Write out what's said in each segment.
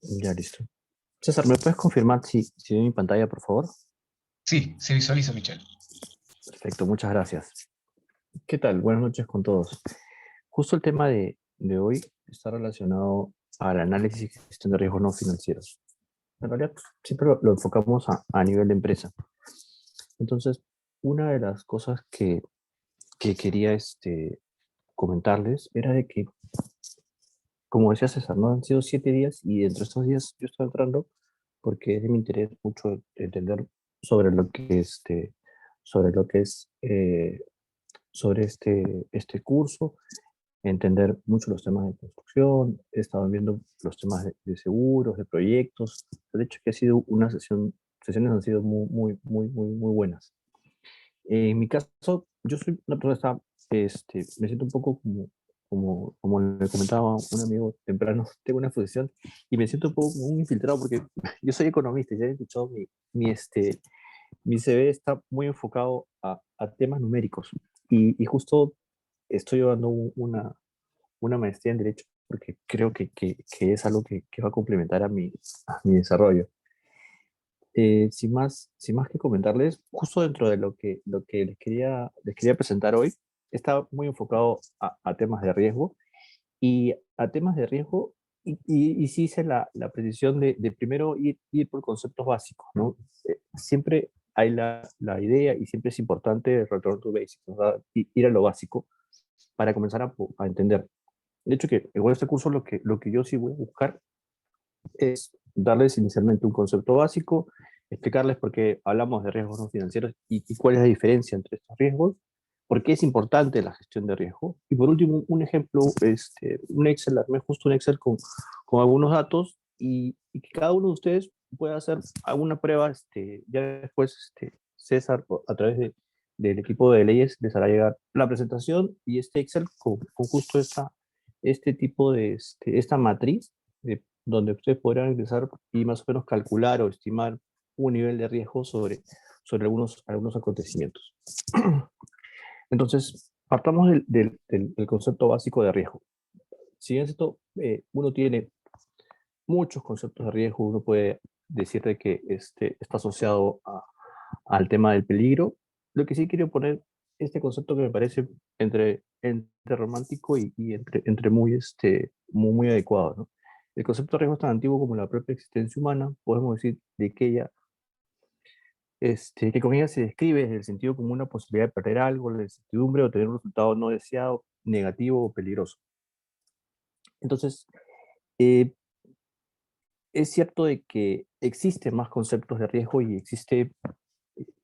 Ya, listo. César, ¿me puedes confirmar si ve mi pantalla, por favor? Sí, se visualiza, Michelle. Perfecto, muchas gracias. ¿Qué tal? Buenas noches con todos. Justo el tema de hoy está relacionado al análisis y gestión de riesgos no financieros. En realidad, siempre lo enfocamos a nivel de empresa. Entonces, una de las cosas que quería comentarles era de que, como decía César, ¿no? Han sido 7 días y dentro de estos días yo estoy entrando porque es de mi interés mucho entender sobre lo que, sobre lo que es, sobre este curso, entender mucho los temas de construcción, he estado viendo los temas de seguros, de proyectos. De hecho, que ha sido una sesiones han sido muy buenas. En mi caso, yo soy una persona que me siento un poco como le comentaba un amigo temprano, tengo una posición y me siento un poco como un infiltrado porque yo soy economista y ya he escuchado mi CV está muy enfocado a temas numéricos y justo estoy llevando una maestría en Derecho porque creo que es algo que va a complementar a mi desarrollo. Sin más que comentarles, justo dentro de lo que les quería presentar hoy, está muy enfocado a temas de riesgo y a temas de riesgo y sí hice la precisión de primero ir por conceptos básicos, ¿no? Siempre hay la idea y siempre es importante return to basics, o sea, ir a lo básico para comenzar a entender. De hecho, que en este curso lo que yo sí voy a buscar es darles inicialmente un concepto básico, explicarles por qué hablamos de riesgos no financieros y cuál es la diferencia entre estos riesgos, por qué es importante la gestión de riesgo. Y por último, un ejemplo, un Excel, armé justo un Excel con algunos datos y que cada uno de ustedes pueda hacer alguna prueba. Ya después, César, a través del equipo de leyes, les hará llegar la presentación y este Excel con justo este tipo esta matriz donde ustedes podrán ingresar y más o menos calcular o estimar un nivel de riesgo sobre algunos acontecimientos. Entonces, partamos del concepto básico de riesgo. Si bien esto, uno tiene muchos conceptos de riesgo, uno puede decir de que está asociado al tema del peligro. Lo que sí quiero poner este concepto que me parece entre romántico y entre muy adecuado, ¿no? El concepto de riesgo es tan antiguo como la propia existencia humana, podemos decir de que con ella se describe desde el sentido como una posibilidad de perder algo, la incertidumbre o tener un resultado no deseado, negativo o peligroso. Entonces, eh, es cierto de que existen más conceptos de riesgo y existe,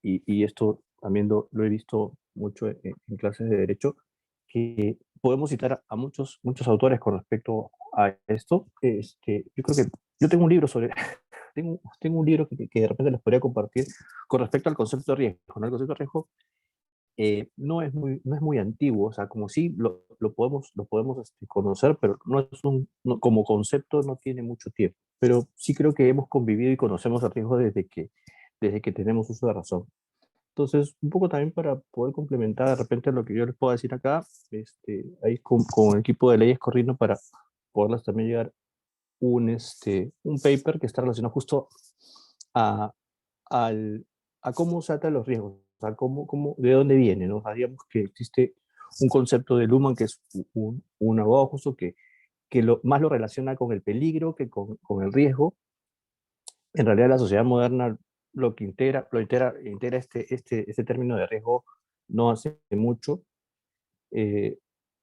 y esto también lo he visto mucho en clases de derecho, que podemos citar a muchos autores con respecto a esto. Yo creo que yo tengo un libro tengo un libro que de repente les podría compartir con respecto al concepto de riesgo, ¿no? El concepto de riesgo no es muy antiguo, o sea, como sí lo podemos conocer, pero como concepto no tiene mucho tiempo. Pero sí creo que hemos convivido y conocemos el riesgo desde que tenemos uso de razón. Entonces, un poco también para poder complementar de repente lo que yo les puedo decir acá, ahí con el equipo de leyes corriendo para poderles también llegar un paper que está relacionado justo a, al, a cómo se tratan los riesgos, o sea, de dónde viene, ¿no? O sea, digamos que existe un concepto de Luhmann que es un abogado justo que más lo relaciona con el peligro que con el riesgo. En realidad la sociedad moderna lo que integra este término de riesgo no hace mucho. Eh,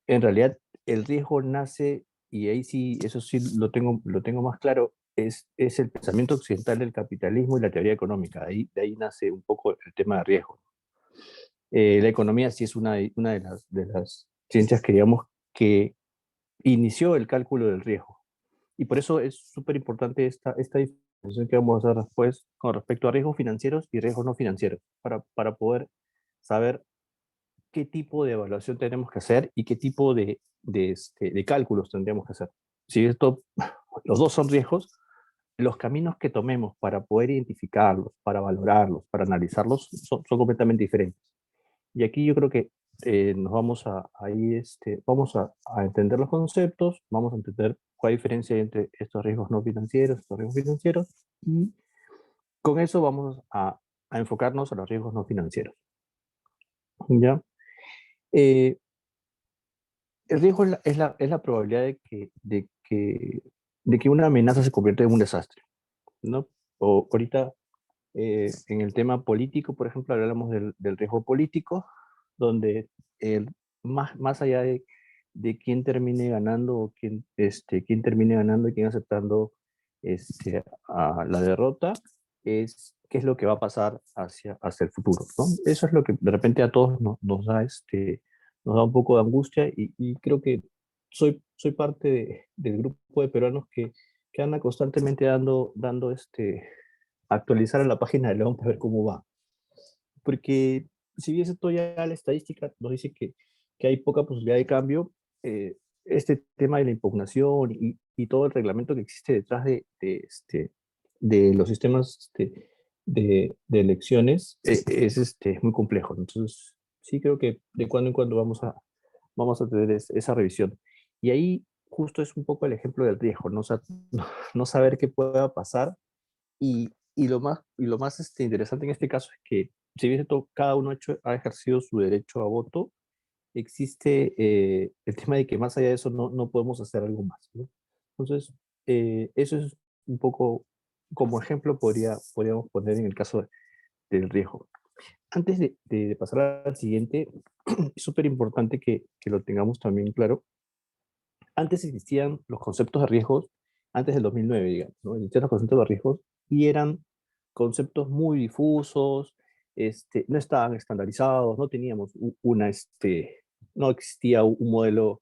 en realidad el riesgo nace, y ahí sí, eso sí lo tengo más claro, es el pensamiento occidental del capitalismo y la teoría económica. De ahí nace un poco el tema de riesgo. La economía sí es una de las ciencias que digamos que inició el cálculo del riesgo. Y por eso es súper importante esta diferenciación que vamos a hacer después con respecto a riesgos financieros y riesgos no financieros, para poder saber qué tipo de evaluación tenemos que hacer y qué tipo de cálculos tendríamos que hacer. Si los dos son riesgos, los caminos que tomemos para poder identificarlos, para valorarlos, para analizarlos, son completamente diferentes. Y aquí yo creo que nos vamos a entender los conceptos, vamos a entender cuál diferencia hay entre estos riesgos no financieros, estos riesgos financieros, y con eso vamos a enfocarnos a los riesgos no financieros. ¿Ya? Eh, el riesgo es la probabilidad de que una amenaza se convierta en un desastre, ¿no? O ahorita, en el tema político, por ejemplo, hablamos del riesgo político, donde más allá de quién termine ganando o quién termine ganando y quién aceptando a la derrota, es qué es lo que va a pasar hacia el futuro, ¿no? Eso es lo que de repente a todos nos da un poco de angustia y creo que soy parte del grupo de peruanos que anda constantemente dando actualizar a la página de León para ver cómo va. Porque si bien esto ya la estadística nos dice que hay poca posibilidad de cambio, este tema de la impugnación y todo el reglamento que existe detrás de los sistemas de elecciones es muy complejo. Entonces, sí creo que de cuando en cuando vamos a tener esa revisión. Y ahí justo es un poco el ejemplo del riesgo, ¿no? O sea, no saber qué pueda pasar y lo más interesante en este caso es que, si bien cada uno ha ejercido su derecho a voto, existe el tema de que más allá de eso no podemos hacer algo más, ¿no? Entonces, eso es un poco como ejemplo podríamos poner en el caso del riesgo. Antes de pasar al siguiente, es súper importante que lo tengamos también claro. Antes existían los conceptos de riesgos, antes del 2009, digamos, ¿no? Existían los conceptos de riesgos y eran conceptos muy difusos, no estaban estandarizados, no teníamos no existía un modelo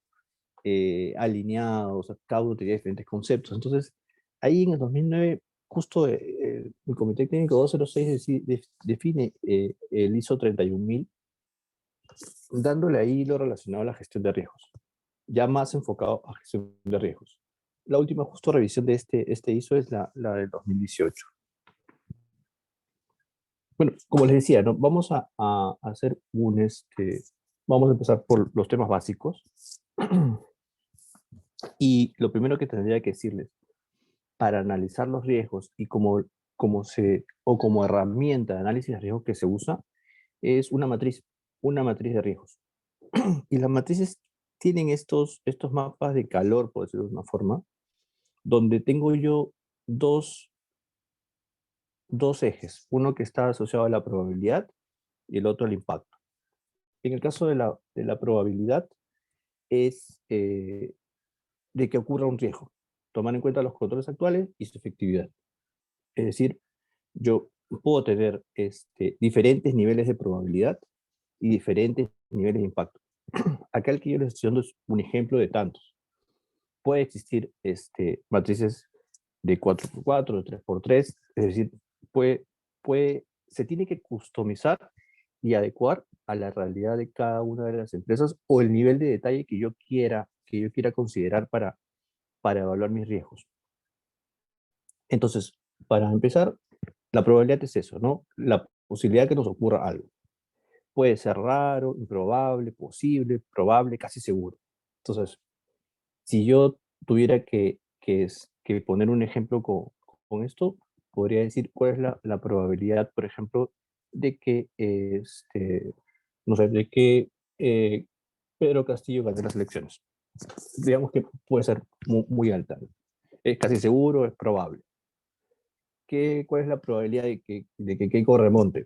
alineado, o sea, cada uno tenía diferentes conceptos. Entonces, ahí en el 2009, justo el Comité Técnico 206 define el ISO 31000, dándole ahí lo relacionado a la gestión de riesgos, ya más enfocado a gestión de riesgos. La última justo revisión de este ISO es la del 2018. Bueno, como les decía, ¿no? Vamos a hacer vamos a empezar por los temas básicos. Y lo primero que tendría que decirles, para analizar los riesgos y como herramienta de análisis de riesgos que se usa, es una matriz de riesgos. Y las matrices tienen estos mapas de calor, por decirlo de una forma, donde tengo yo dos, dos ejes, uno que está asociado a la probabilidad y el otro al impacto. En el caso de la probabilidad es de que ocurra un riesgo, tomar en cuenta los controles actuales y su efectividad. Es decir, yo puedo tener diferentes niveles de probabilidad y diferentes niveles de impacto. Acá el que yo les estoy dando es un ejemplo de tantos. Puede existir matrices de 4x4, de 3x3, es decir, se tiene que customizar y adecuar a la realidad de cada una de las empresas o el nivel de detalle que yo quiera considerar para evaluar mis riesgos. Entonces, para empezar, la probabilidad es eso, ¿no? La posibilidad de que nos ocurra algo. Puede ser raro, improbable, posible, probable, casi seguro. Entonces, si yo tuviera que poner un ejemplo con esto, podría decir cuál es la probabilidad, por ejemplo, de que, no sé, de que eh, Pedro Castillo gane las elecciones. Digamos que puede ser muy, muy alta. Es casi seguro, es probable. ¿Cuál es la probabilidad de que Keiko remonte?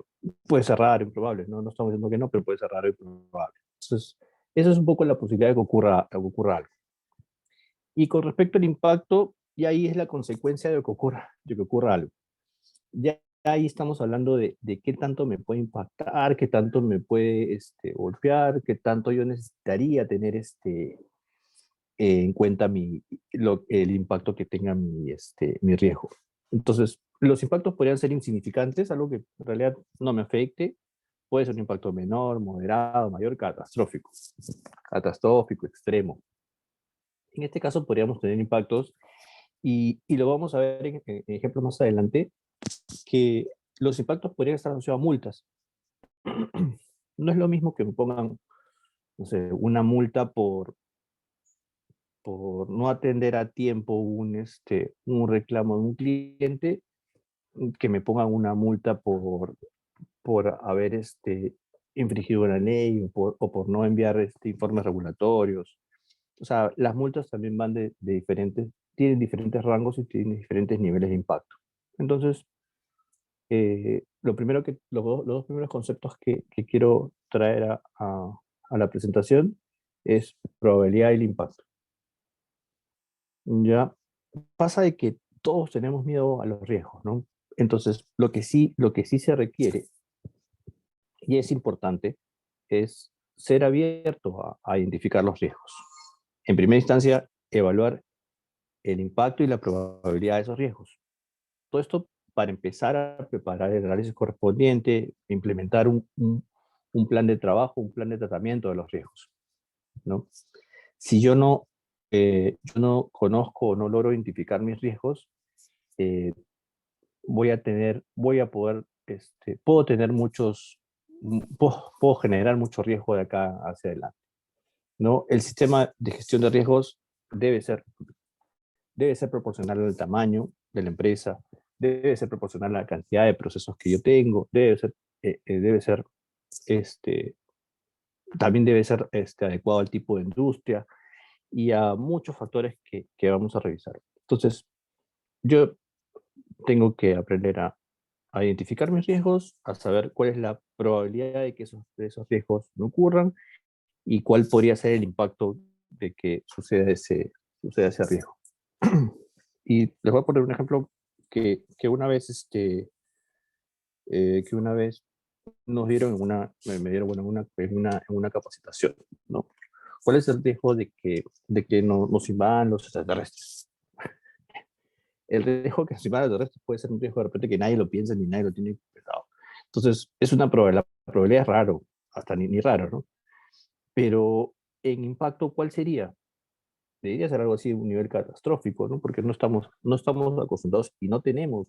Puede ser raro, improbable, no estamos diciendo que no, pero puede ser raro y probable. Entonces, esa es un poco la posibilidad de que ocurra algo. Y con respecto al impacto, ya ahí es la consecuencia de que ocurra algo. Ya ahí estamos hablando de qué tanto me puede impactar, qué tanto me puede golpear, qué tanto yo necesitaría tener en cuenta el impacto que tenga mi riesgo. Entonces, los impactos podrían ser insignificantes, algo que en realidad no me afecte. Puede ser un impacto menor, moderado, mayor, catastrófico, extremo. En este caso podríamos tener impactos, y lo vamos a ver en ejemplos más adelante, que los impactos podrían estar asociados a multas. No es lo mismo que me pongan, no sé, una multa por no atender a tiempo un reclamo de un cliente, que me pongan una multa por haber infringido una ley o por no enviar informes regulatorios. O sea, las multas también van de diferentes, tienen diferentes rangos y tienen diferentes niveles de impacto. Entonces, los dos primeros conceptos que quiero traer a la presentación es probabilidad y el impacto. Ya pasa de que todos tenemos miedo a los riesgos, ¿no? Entonces, lo que sí se requiere, y es importante, es ser abierto a identificar los riesgos. En primera instancia, evaluar el impacto y la probabilidad de esos riesgos. Todo esto para empezar a preparar el análisis correspondiente, implementar un plan de trabajo, un plan de tratamiento de los riesgos, ¿no? Si yo no conozco o no logro identificar mis riesgos, eh, voy a poder, puedo tener puedo generar mucho riesgo de acá hacia adelante, ¿no? El sistema de gestión de riesgos debe ser, debe ser proporcional al tamaño de la empresa, debe ser proporcional a la cantidad de procesos que yo tengo, debe ser este, también debe ser adecuado al tipo de industria y a muchos factores que vamos a revisar. Entonces, yo tengo que aprender a identificar mis riesgos, a saber cuál es la probabilidad de que de esos riesgos no ocurran y cuál podría ser el impacto de que suceda ese riesgo. Y les voy a poner un ejemplo que una vez, que una vez nos dieron me dieron bueno, en una capacitación, ¿no? ¿Cuál es el riesgo de que nos invadan los extraterrestres? El riesgo que nos invadan los extraterrestres puede ser un riesgo de repente que nadie lo piensa ni nadie lo tiene pensado. Entonces, es una probabilidad, la probabilidad es raro, hasta ni raro, ¿no? Pero en impacto, ¿cuál sería? Debería ser algo así, un nivel catastrófico, ¿no? Porque no estamos acostumbrados y no tenemos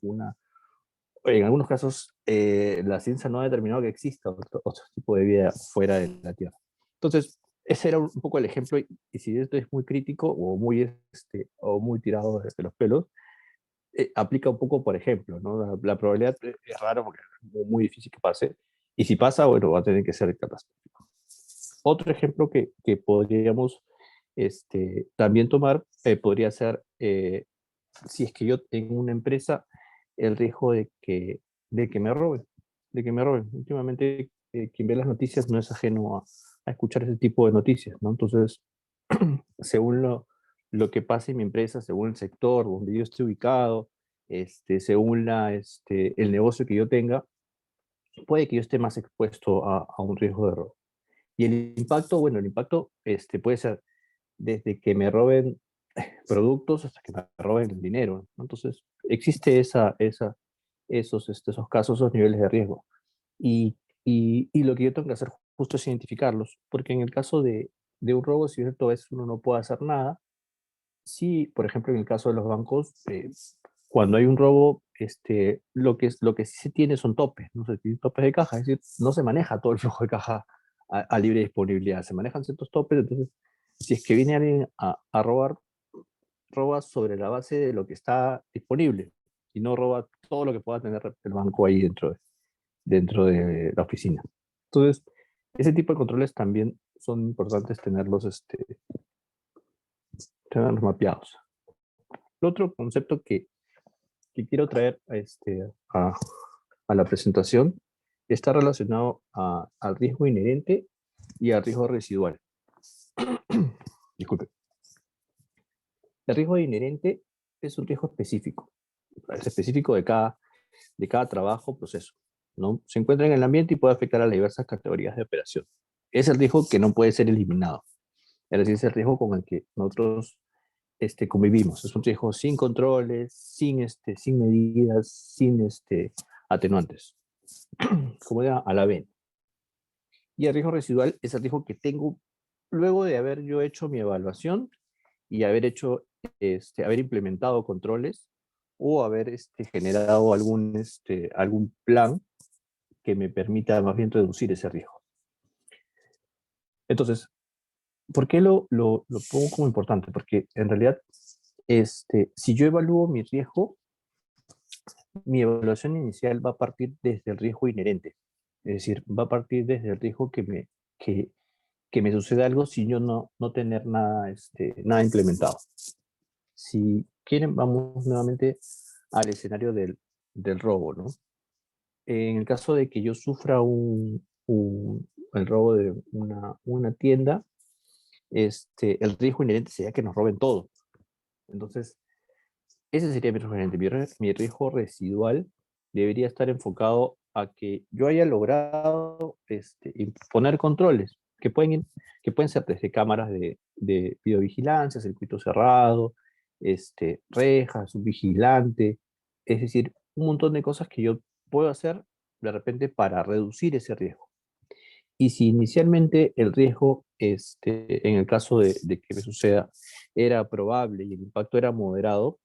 en algunos casos, la ciencia no ha determinado que exista otro tipo de vida fuera de la Tierra. Entonces, ese era un poco el ejemplo, y si esto es muy crítico o muy tirado desde los pelos, aplica un poco por ejemplo, ¿no? La probabilidad es raro porque es muy difícil que pase, y si pasa, bueno, va a tener que ser catastrófico. Otro ejemplo que podríamos también tomar podría ser si es que yo en una empresa el riesgo de que me roben, de que me roben. Últimamente, quien ve las noticias no es ajeno a escuchar ese tipo de noticias, ¿no? Entonces, según lo que pase en mi empresa, según el sector donde yo esté ubicado, según el negocio que yo tenga, puede que yo esté más expuesto a un riesgo de robo. Y el impacto, bueno, el impacto puede ser desde que me roben productos hasta que me roben el dinero, ¿no? Entonces, existe esos casos, esos niveles de riesgo. Y, y lo que yo tengo que hacer justo es identificarlos, porque en el caso de un robo, si bien a veces uno no puede hacer nada, sí, por ejemplo, en el caso de los bancos, cuando hay un robo, lo que sí se tiene son topes, no se tiene topes de caja, es decir, no se maneja todo el flujo de caja a libre disponibilidad, se manejan ciertos topes, entonces, si es que viene alguien a robar, roba sobre la base de lo que está disponible y no roba todo lo que pueda tener el banco ahí dentro de la oficina. Entonces, ese tipo de controles también son importantes tenerlos mapeados. El otro concepto que quiero traer a la presentación está relacionado al riesgo inherente y al riesgo residual. Disculpe. El riesgo inherente es un riesgo específico, es específico de cada trabajo o proceso, ¿no? Se encuentra en el ambiente y puede afectar a las diversas categorías de operación. Es el riesgo que no puede ser eliminado. Es decir, es el riesgo con el que nosotros convivimos. Es un riesgo sin controles, sin medidas, sin atenuantes, como era a la vez. Y el riesgo residual es el riesgo que tengo luego de haber yo hecho mi evaluación y haber implementado controles o haber generado algún plan que me permita más bien reducir ese riesgo. Entonces, ¿Por qué lo pongo como importante? Porque en realidad, si yo evalúo mi riesgo, mi evaluación inicial va a partir desde el riesgo inherente. Es decir, va a partir desde el riesgo que, que me suceda algo si yo no tener nada, nada implementado. Si quieren, vamos nuevamente al escenario del robo, ¿no? En el caso de que yo sufra el robo de una tienda, el riesgo inherente sería que nos roben todo. Entonces, ese sería mi riesgo inherente. Mi riesgo residual debería estar enfocado a que yo haya logrado poner controles que pueden ser desde cámaras de videovigilancia, circuito cerrado, rejas, un vigilante, es decir, un montón de cosas que yo puedo hacer de repente para reducir ese riesgo. Y si inicialmente el riesgo, en el caso de que me suceda, era probable y el impacto era moderado,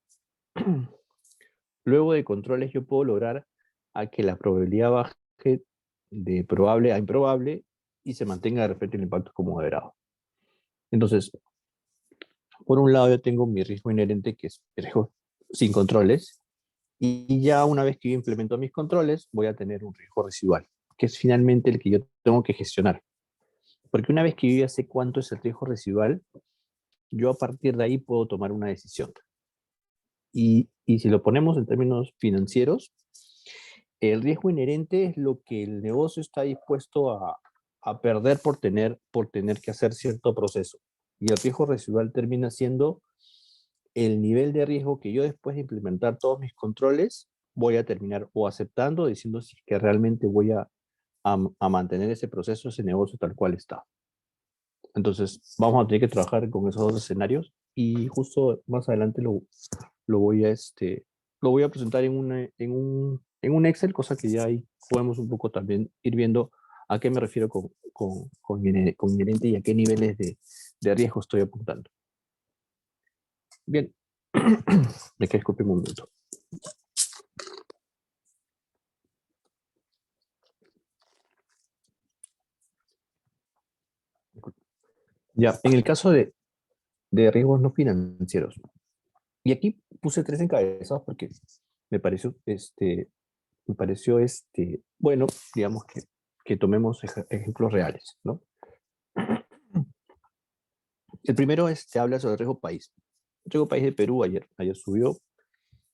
luego de controles yo puedo lograr a que la probabilidad baje de probable a improbable y se mantenga de repente el impacto como moderado. Entonces, por un lado yo tengo mi riesgo inherente, que es riesgo sin controles, y ya una vez que yo implemento mis controles, voy a tener un riesgo residual, que es finalmente el que yo tengo que gestionar. Porque una vez que yo ya sé cuánto es el riesgo residual, yo a partir de ahí puedo tomar una decisión. Y si lo ponemos en términos financieros, el riesgo inherente es lo que el negocio está dispuesto a perder por tener que hacer cierto proceso. Y el riesgo residual termina siendo el nivel de riesgo que yo después de implementar todos mis controles voy a terminar o aceptando, diciendo si es que realmente voy a mantener ese proceso, ese negocio tal cual está. Entonces, vamos a tener que trabajar con esos dos escenarios y justo más adelante lo voy lo voy a presentar en un Excel, cosa que ya ahí podemos un poco también ir viendo a qué me refiero con inherente y a qué niveles de riesgo estoy apuntando. Bien, me quedé disculpe un momento. Ya, en el caso de riesgos no financieros, y aquí puse tres encabezados porque me pareció, bueno, digamos que tomemos ejemplos reales, ¿no? El primero habla sobre el riesgo país. El riesgo país de Perú ayer subió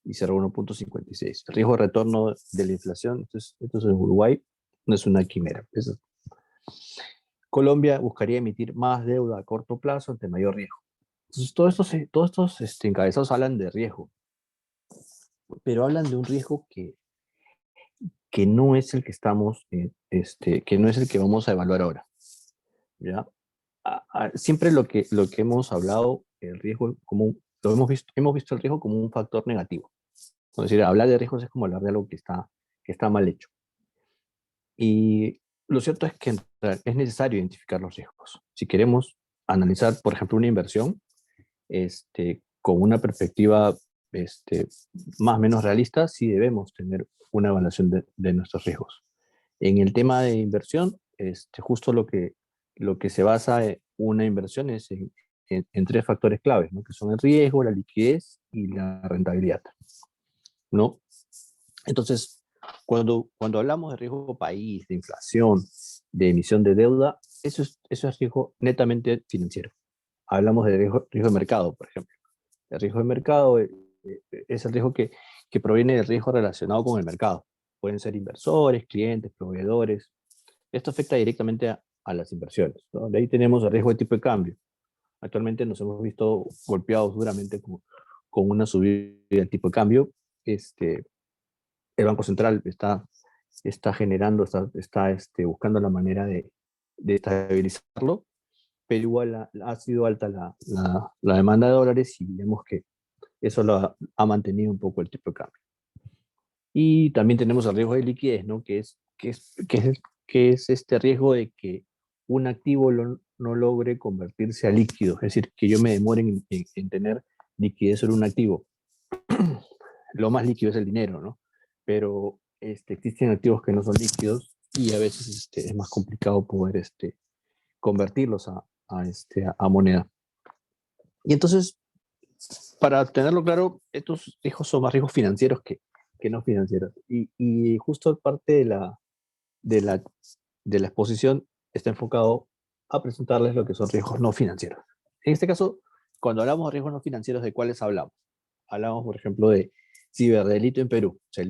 y cerró 1.56. El riesgo de retorno de la inflación, esto es en Uruguay, no es una quimera. Colombia buscaría emitir más deuda a corto plazo ante mayor riesgo. Entonces, todos estos encabezados hablan de riesgo, pero hablan de un riesgo que no es el que estamos, que no es el que vamos a evaluar ahora. ¿Ya? Siempre lo que hemos hablado, el riesgo como, hemos visto el riesgo como un factor negativo. Es decir, hablar de riesgos es como hablar de algo que está mal hecho. Y lo cierto es que es necesario identificar los riesgos. Si queremos analizar, por ejemplo, una inversión, con una perspectiva más o menos realista, sí debemos tener una evaluación de nuestros riesgos. En el tema de inversión, justo lo que se basa en una inversión es en tres factores claves, ¿no? Que son el riesgo, la liquidez y la rentabilidad, ¿no? Entonces, cuando hablamos de riesgo país, de inflación, de emisión de deuda, eso es riesgo netamente financiero. Hablamos de riesgo de mercado, por ejemplo. El riesgo de mercado es el riesgo que proviene del riesgo relacionado con el mercado. Pueden ser inversores, clientes, proveedores. Esto afecta directamente a las inversiones, ¿no? De ahí tenemos el riesgo de tipo de cambio. Actualmente nos hemos visto golpeados duramente con una subida del tipo de cambio. El Banco Central está generando, está buscando la manera de estabilizarlo, pero igual ha sido alta la demanda de dólares y vemos que eso ha mantenido un poco el tipo de cambio. Y también tenemos el riesgo de liquidez, ¿no? Que es este riesgo de que un activo no logre convertirse a líquido, es decir, que yo me demore en tener liquidez sobre un activo. Lo más líquido es el dinero, ¿no? Pero existen activos que no son líquidos y a veces es más complicado poder convertirlos a moneda. Y entonces, para tenerlo claro, estos riesgos son más riesgos financieros que no financieros. Y justo parte de la, de la exposición está enfocado a presentarles lo que son riesgos no financieros. En este caso, cuando hablamos de riesgos no financieros, ¿de cuáles hablamos? Hablamos, por ejemplo, de ciberdelito en Perú. Se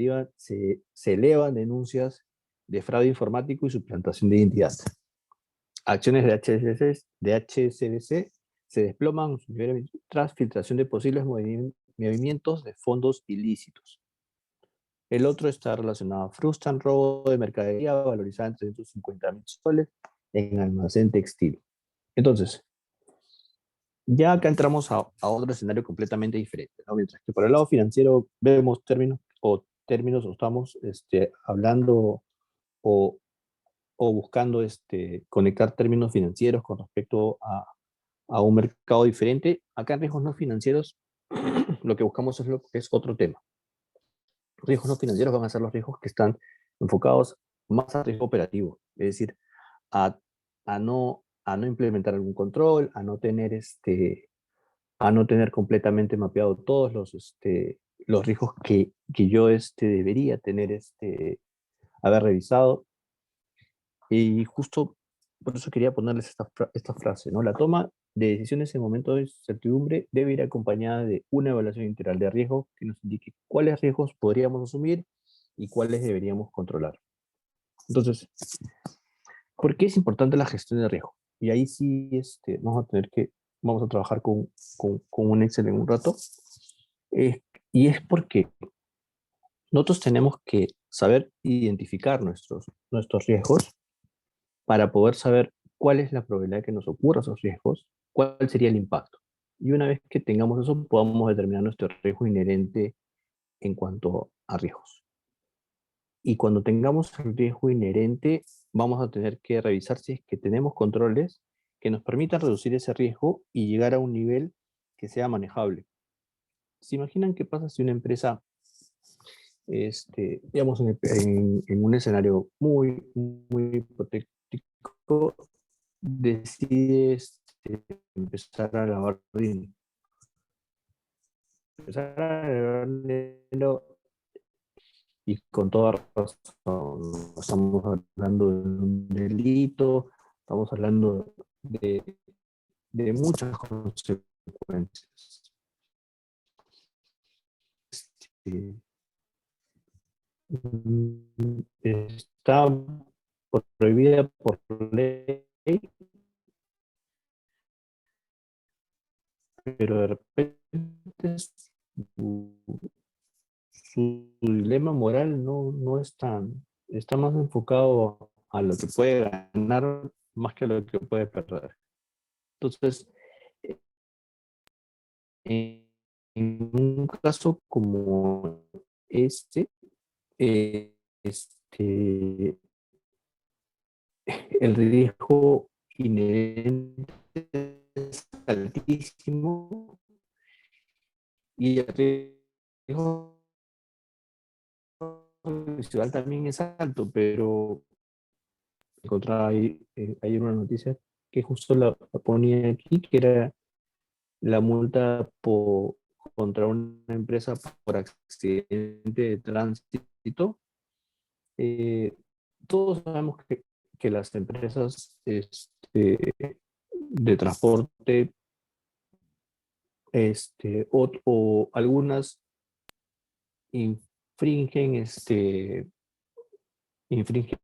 elevan denuncias de fraude informático y suplantación de identidad. Acciones de HSBC se desploman tras filtración de posibles movimientos de fondos ilícitos. El otro está relacionado a frustran robo de mercadería valorizada en 350.000 soles en almacén textil. Entonces, ya acá entramos a otro escenario completamente diferente, ¿no? Mientras que por el lado financiero vemos términos o estamos hablando o, o buscando conectar términos financieros con respecto a un mercado diferente. Acá en riesgos no financieros lo que buscamos es otro tema. Riesgos no financieros van a ser los riesgos que están enfocados más a riesgo operativo, es decir, a, a no implementar algún control, a no tener completamente mapeado todos los riesgos que yo debería tener haber revisado. Y justo por eso quería ponerles esta frase, ¿no? La toma de decisiones en momentos de incertidumbre debe ir acompañada de una evaluación integral de riesgo que nos indique cuáles riesgos podríamos asumir y cuáles deberíamos controlar. Entonces, ¿por qué es importante la gestión de riesgo? Y ahí sí vamos a trabajar con un Excel en un rato. Y es porque nosotros tenemos que saber identificar nuestros riesgos para poder saber cuál es la probabilidad de que nos ocurran esos riesgos, cuál sería el impacto. Y una vez que tengamos eso, podamos determinar nuestro riesgo inherente en cuanto a riesgos. Y cuando tengamos el riesgo inherente, vamos a tener que revisar si es que tenemos controles que nos permitan reducir ese riesgo y llegar a un nivel que sea manejable. ¿Se imaginan qué pasa si una empresa, digamos, en un escenario muy hipotético, decide empezar a lavar dinero? Empezar a lavar dinero y con toda razón. No estamos hablando de un delito, estamos hablando de muchas consecuencias. Está prohibida por ley, pero de repente su dilema moral no es está más enfocado a lo que puede ganar más que a lo que puede perder. Entonces, en un caso como este, eh, este, el riesgo inherente es altísimo y el riesgo visual también es alto, pero encontraba ahí, ayer una noticia que justo la ponía aquí, que era la multa contra una empresa por accidente de tránsito. Eh, Todos sabemos que las empresas de transporte o algunas infringen, infringen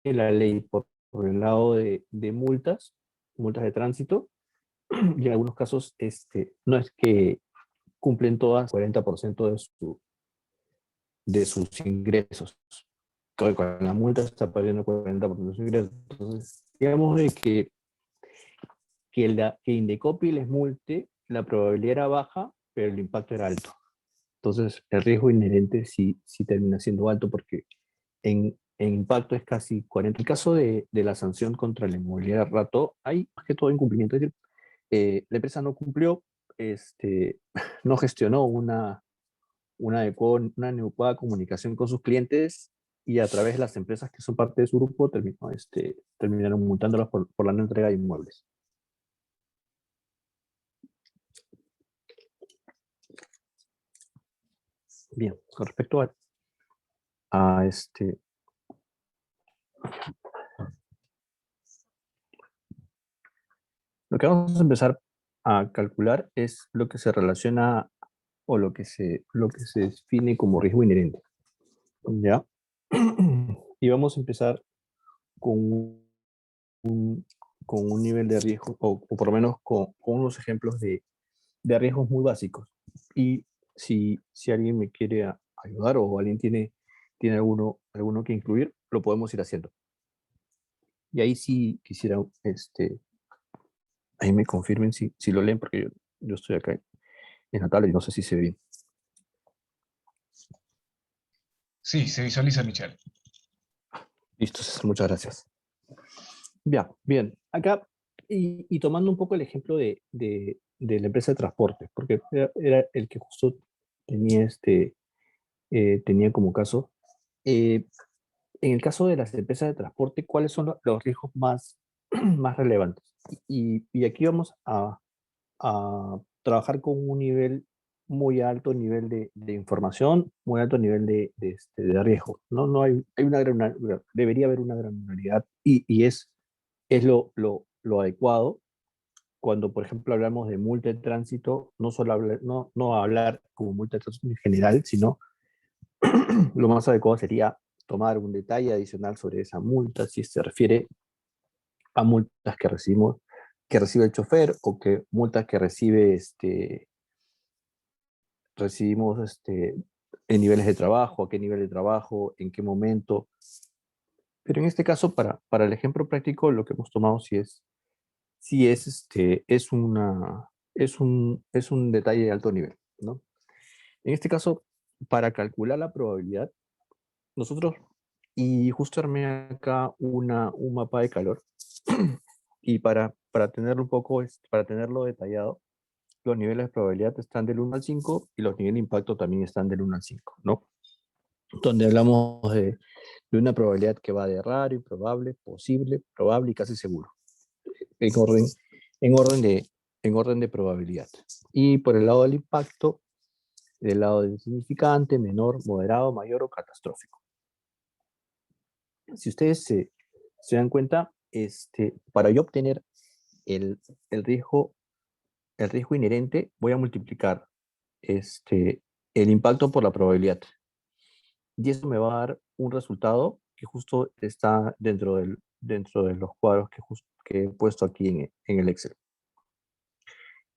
la ley por el lado de multas de tránsito, y en algunos casos no es que cumplen todas el 40% de sus ingresos. Con la multa está perdiendo el 40% de sus ingresos. Entonces, digamos de que Indecopi les multe, la probabilidad era baja, pero el impacto era alto. Entonces, el riesgo inherente sí termina siendo alto porque en impacto es casi 40. En el caso de la sanción contra la inmobiliaria Rato, hay más que todo incumplimiento. Es decir, la empresa no cumplió, no gestionó una adecuada comunicación con sus clientes y a través de las empresas que son parte de su grupo terminaron multándolas por la no entrega de inmuebles. Bien, con respecto a lo que vamos a empezar a calcular es lo que se relaciona o lo que se define como riesgo inherente, ¿ya? Y vamos a empezar con con un nivel de riesgo, o por lo menos con unos ejemplos de riesgos muy básicos. Y si alguien me quiere ayudar o alguien tiene alguno que incluir, lo podemos ir haciendo. Y ahí sí quisiera, ahí me confirmen si lo leen, porque yo estoy acá en la tabla y no sé si se ve bien. Sí, se visualiza, Michelle. Listo, César, muchas gracias. Ya, bien. Acá, y tomando un poco el ejemplo de la empresa de transporte, porque era el que justo tenía, tenía como caso. Eh, en el caso de las empresas de transporte, ¿cuáles son los riesgos más, más relevantes? Y aquí vamos a trabajar con un nivel muy alto nivel de información, muy alto nivel de riesgo. No, no hay una debería haber una granularidad y es lo adecuado cuando, por ejemplo, hablamos de multa de tránsito, no solo hablar, no hablar como multa de tránsito en general, sino lo más adecuado sería tomar un detalle adicional sobre esa multa, si se refiere a multas que recibimos, que recibe el chofer o que multas que recibe recibimos en niveles de trabajo, a qué nivel de trabajo, en qué momento. Pero en este caso, para el ejemplo práctico, lo que hemos tomado sí es, es un detalle de alto nivel, ¿no? En este caso, para calcular la probabilidad, nosotros, y justo armé acá un mapa de calor, y para tenerlo un poco, para tenerlo detallado, los niveles de probabilidad están del 1 al 5 y los niveles de impacto también están del 1 al 5, ¿no? Donde hablamos de una probabilidad que va de raro, improbable, posible, probable y casi seguro, en orden, en orden en orden de probabilidad. Y por el lado del impacto, del lado del insignificante, menor, moderado, mayor o catastrófico. Si ustedes se dan cuenta, para yo obtener el, el, riesgo, el riesgo inherente, voy a multiplicar el impacto por la probabilidad. Y eso me va a dar un resultado que justo está dentro de los cuadros que he puesto aquí en el Excel.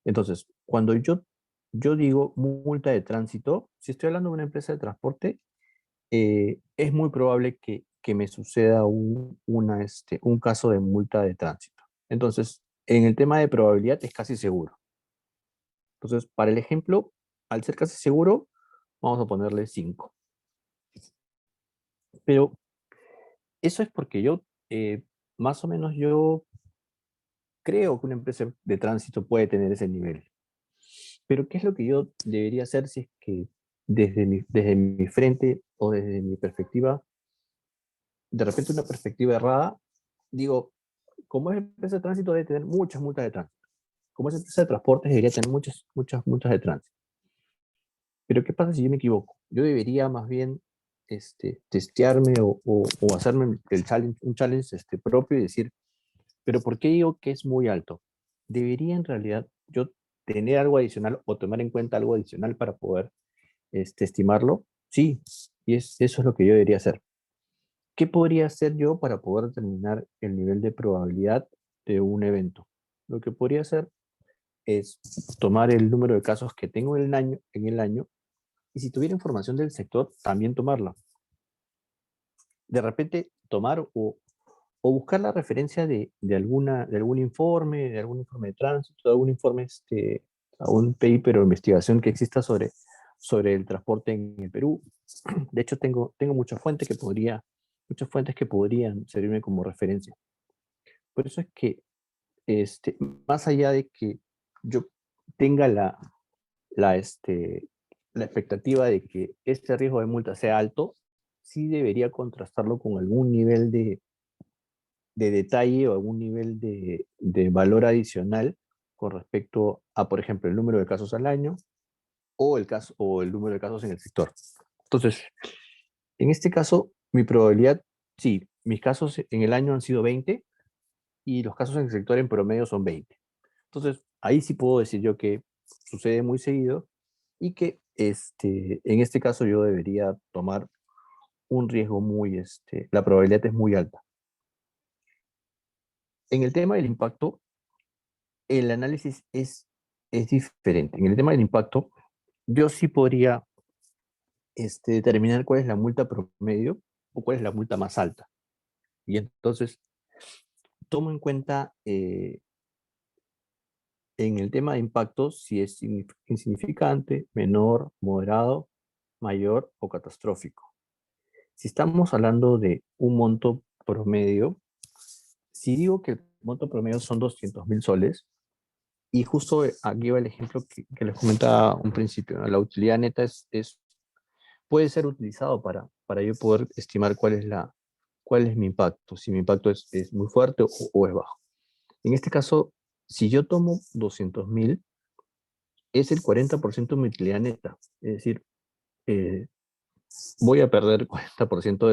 Entonces, cuando yo digo multa de tránsito, si estoy hablando de una empresa de transporte, es muy probable que me suceda un caso de multa de tránsito. Entonces, en el tema de probabilidad es casi seguro. Entonces, para el ejemplo, al ser casi seguro, vamos a ponerle 5. Pero eso es porque más o menos yo creo que una empresa de tránsito puede tener ese nivel. Pero ¿qué es lo que yo debería hacer si es que desde mi frente o desde mi perspectiva, de repente una perspectiva errada, digo, como es empresa de tránsito debe tener muchas multas de tránsito. Como es empresa de transportes debería tener muchas multas de tránsito. Pero ¿qué pasa si yo me equivoco? Yo debería más bien testearme o hacerme un challenge propio y decir, pero ¿por qué digo que es muy alto? Debería en realidad yo tener algo adicional o tomar en cuenta algo adicional para poder estimarlo. Sí, y eso es lo que yo debería hacer. ¿Qué podría hacer yo para poder determinar el nivel de probabilidad de un evento? Lo que podría hacer es tomar el número de casos que tengo en el año y si tuviera información del sector, también tomarla. De repente, tomar o buscar la referencia de de algún informe de tránsito, de algún informe, algún paper o investigación que exista sobre el transporte en el Perú. De hecho, tengo muchas fuentes que podrían servirme como referencia. Por eso es que, más allá de que yo tenga la, este, la expectativa de que este riesgo de multa sea alto, sí debería contrastarlo con algún nivel de detalle o algún nivel de valor adicional con respecto a, por ejemplo, el número de casos al año o el caso, o el número de casos en el sector. Entonces, en este caso, mi probabilidad, sí, mis casos en el año han sido 20 y los casos en el sector en promedio son 20. Entonces, ahí sí puedo decir yo que sucede muy seguido y que en este caso yo debería tomar un riesgo muy, la probabilidad es muy alta. En el tema del impacto, el análisis es diferente. En el tema del impacto, yo sí podría determinar cuál es la multa promedio o cuál es la multa más alta. Y entonces tomo en cuenta en el tema de impacto si es insignificante, menor, moderado, mayor o catastrófico. Si estamos hablando de un monto promedio, si digo que el monto promedio son 200.000 soles, y justo aquí va el ejemplo que les comentaba un principio, ¿no? La utilidad neta puede ser utilizado para yo poder estimar cuál es mi impacto, si mi impacto es muy fuerte o es bajo. En este caso, si yo tomo 200.000, es el 40% de mi utilidad neta. Es decir, eh, voy a perder el 40%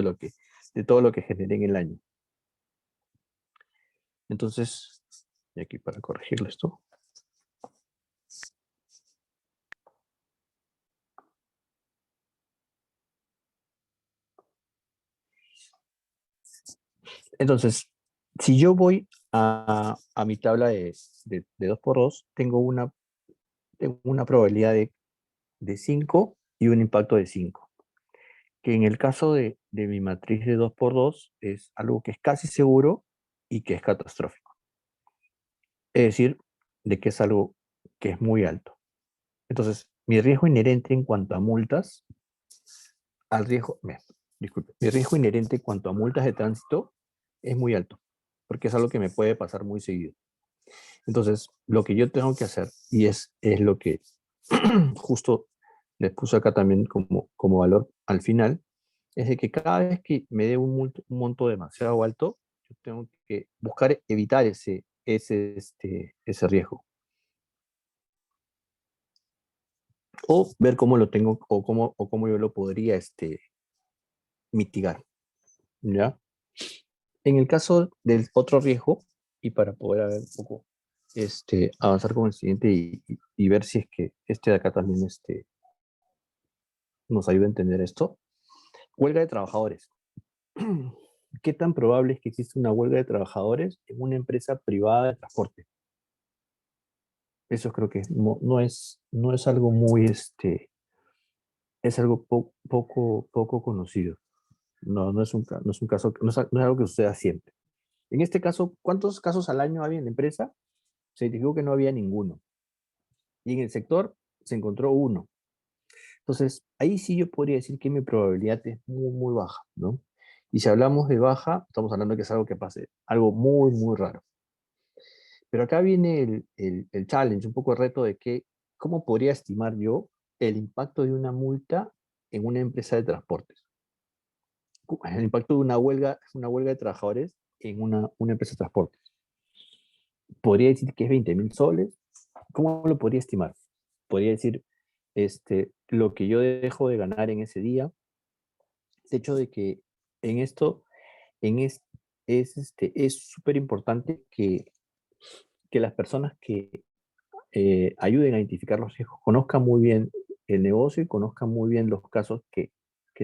de todo lo que generé en el año. Entonces, y aquí para corregirlo esto. Entonces, si yo voy a mi tabla de 2x2, tengo una probabilidad de 5 y un impacto de 5. Que en el caso de mi matriz de 2x2 es algo que es casi seguro y que es catastrófico. Es decir, de que es algo que es muy alto. Entonces, mi riesgo inherente en cuanto a multas, disculpe, mi riesgo inherente en cuanto a multas de tránsito es muy alto, porque es algo que me puede pasar muy seguido. Entonces, lo que yo tengo que hacer, y es lo que justo les puse acá también como valor al final, es de que cada vez que me dé un monto demasiado alto, yo tengo que buscar evitar ese riesgo. O ver cómo lo tengo o cómo yo lo podría mitigar. ¿Ya? En el caso del otro riesgo, y para poder ver un poco, avanzar con el siguiente y ver si es que de acá también nos ayuda a entender esto. Huelga de trabajadores. ¿Qué tan probable es que exista una huelga de trabajadores en una empresa privada de transporte? Eso creo que no es algo muy, es algo poco conocido. No es no es un caso, no es algo que suceda siempre. En este caso, ¿cuántos casos al año había en la empresa? Se identificó que no había ninguno. Y en el sector se encontró uno. Entonces, ahí sí yo podría decir que mi probabilidad es muy baja, ¿no? Y si hablamos de baja, estamos hablando de que es algo que pase, algo muy raro. Pero acá viene el challenge, un poco el reto de que, ¿cómo podría estimar yo el impacto de una multa en una empresa de transportes? El impacto de una huelga de trabajadores en una empresa de transportes. Podría decir que es 20.000 soles. ¿Cómo lo podría estimar? Podría decir lo que yo dejo de ganar en ese día. De hecho, de que en esto en es, es súper importante que las personas que ayuden a identificar los riesgos conozcan muy bien el negocio y conozcan muy bien los casos que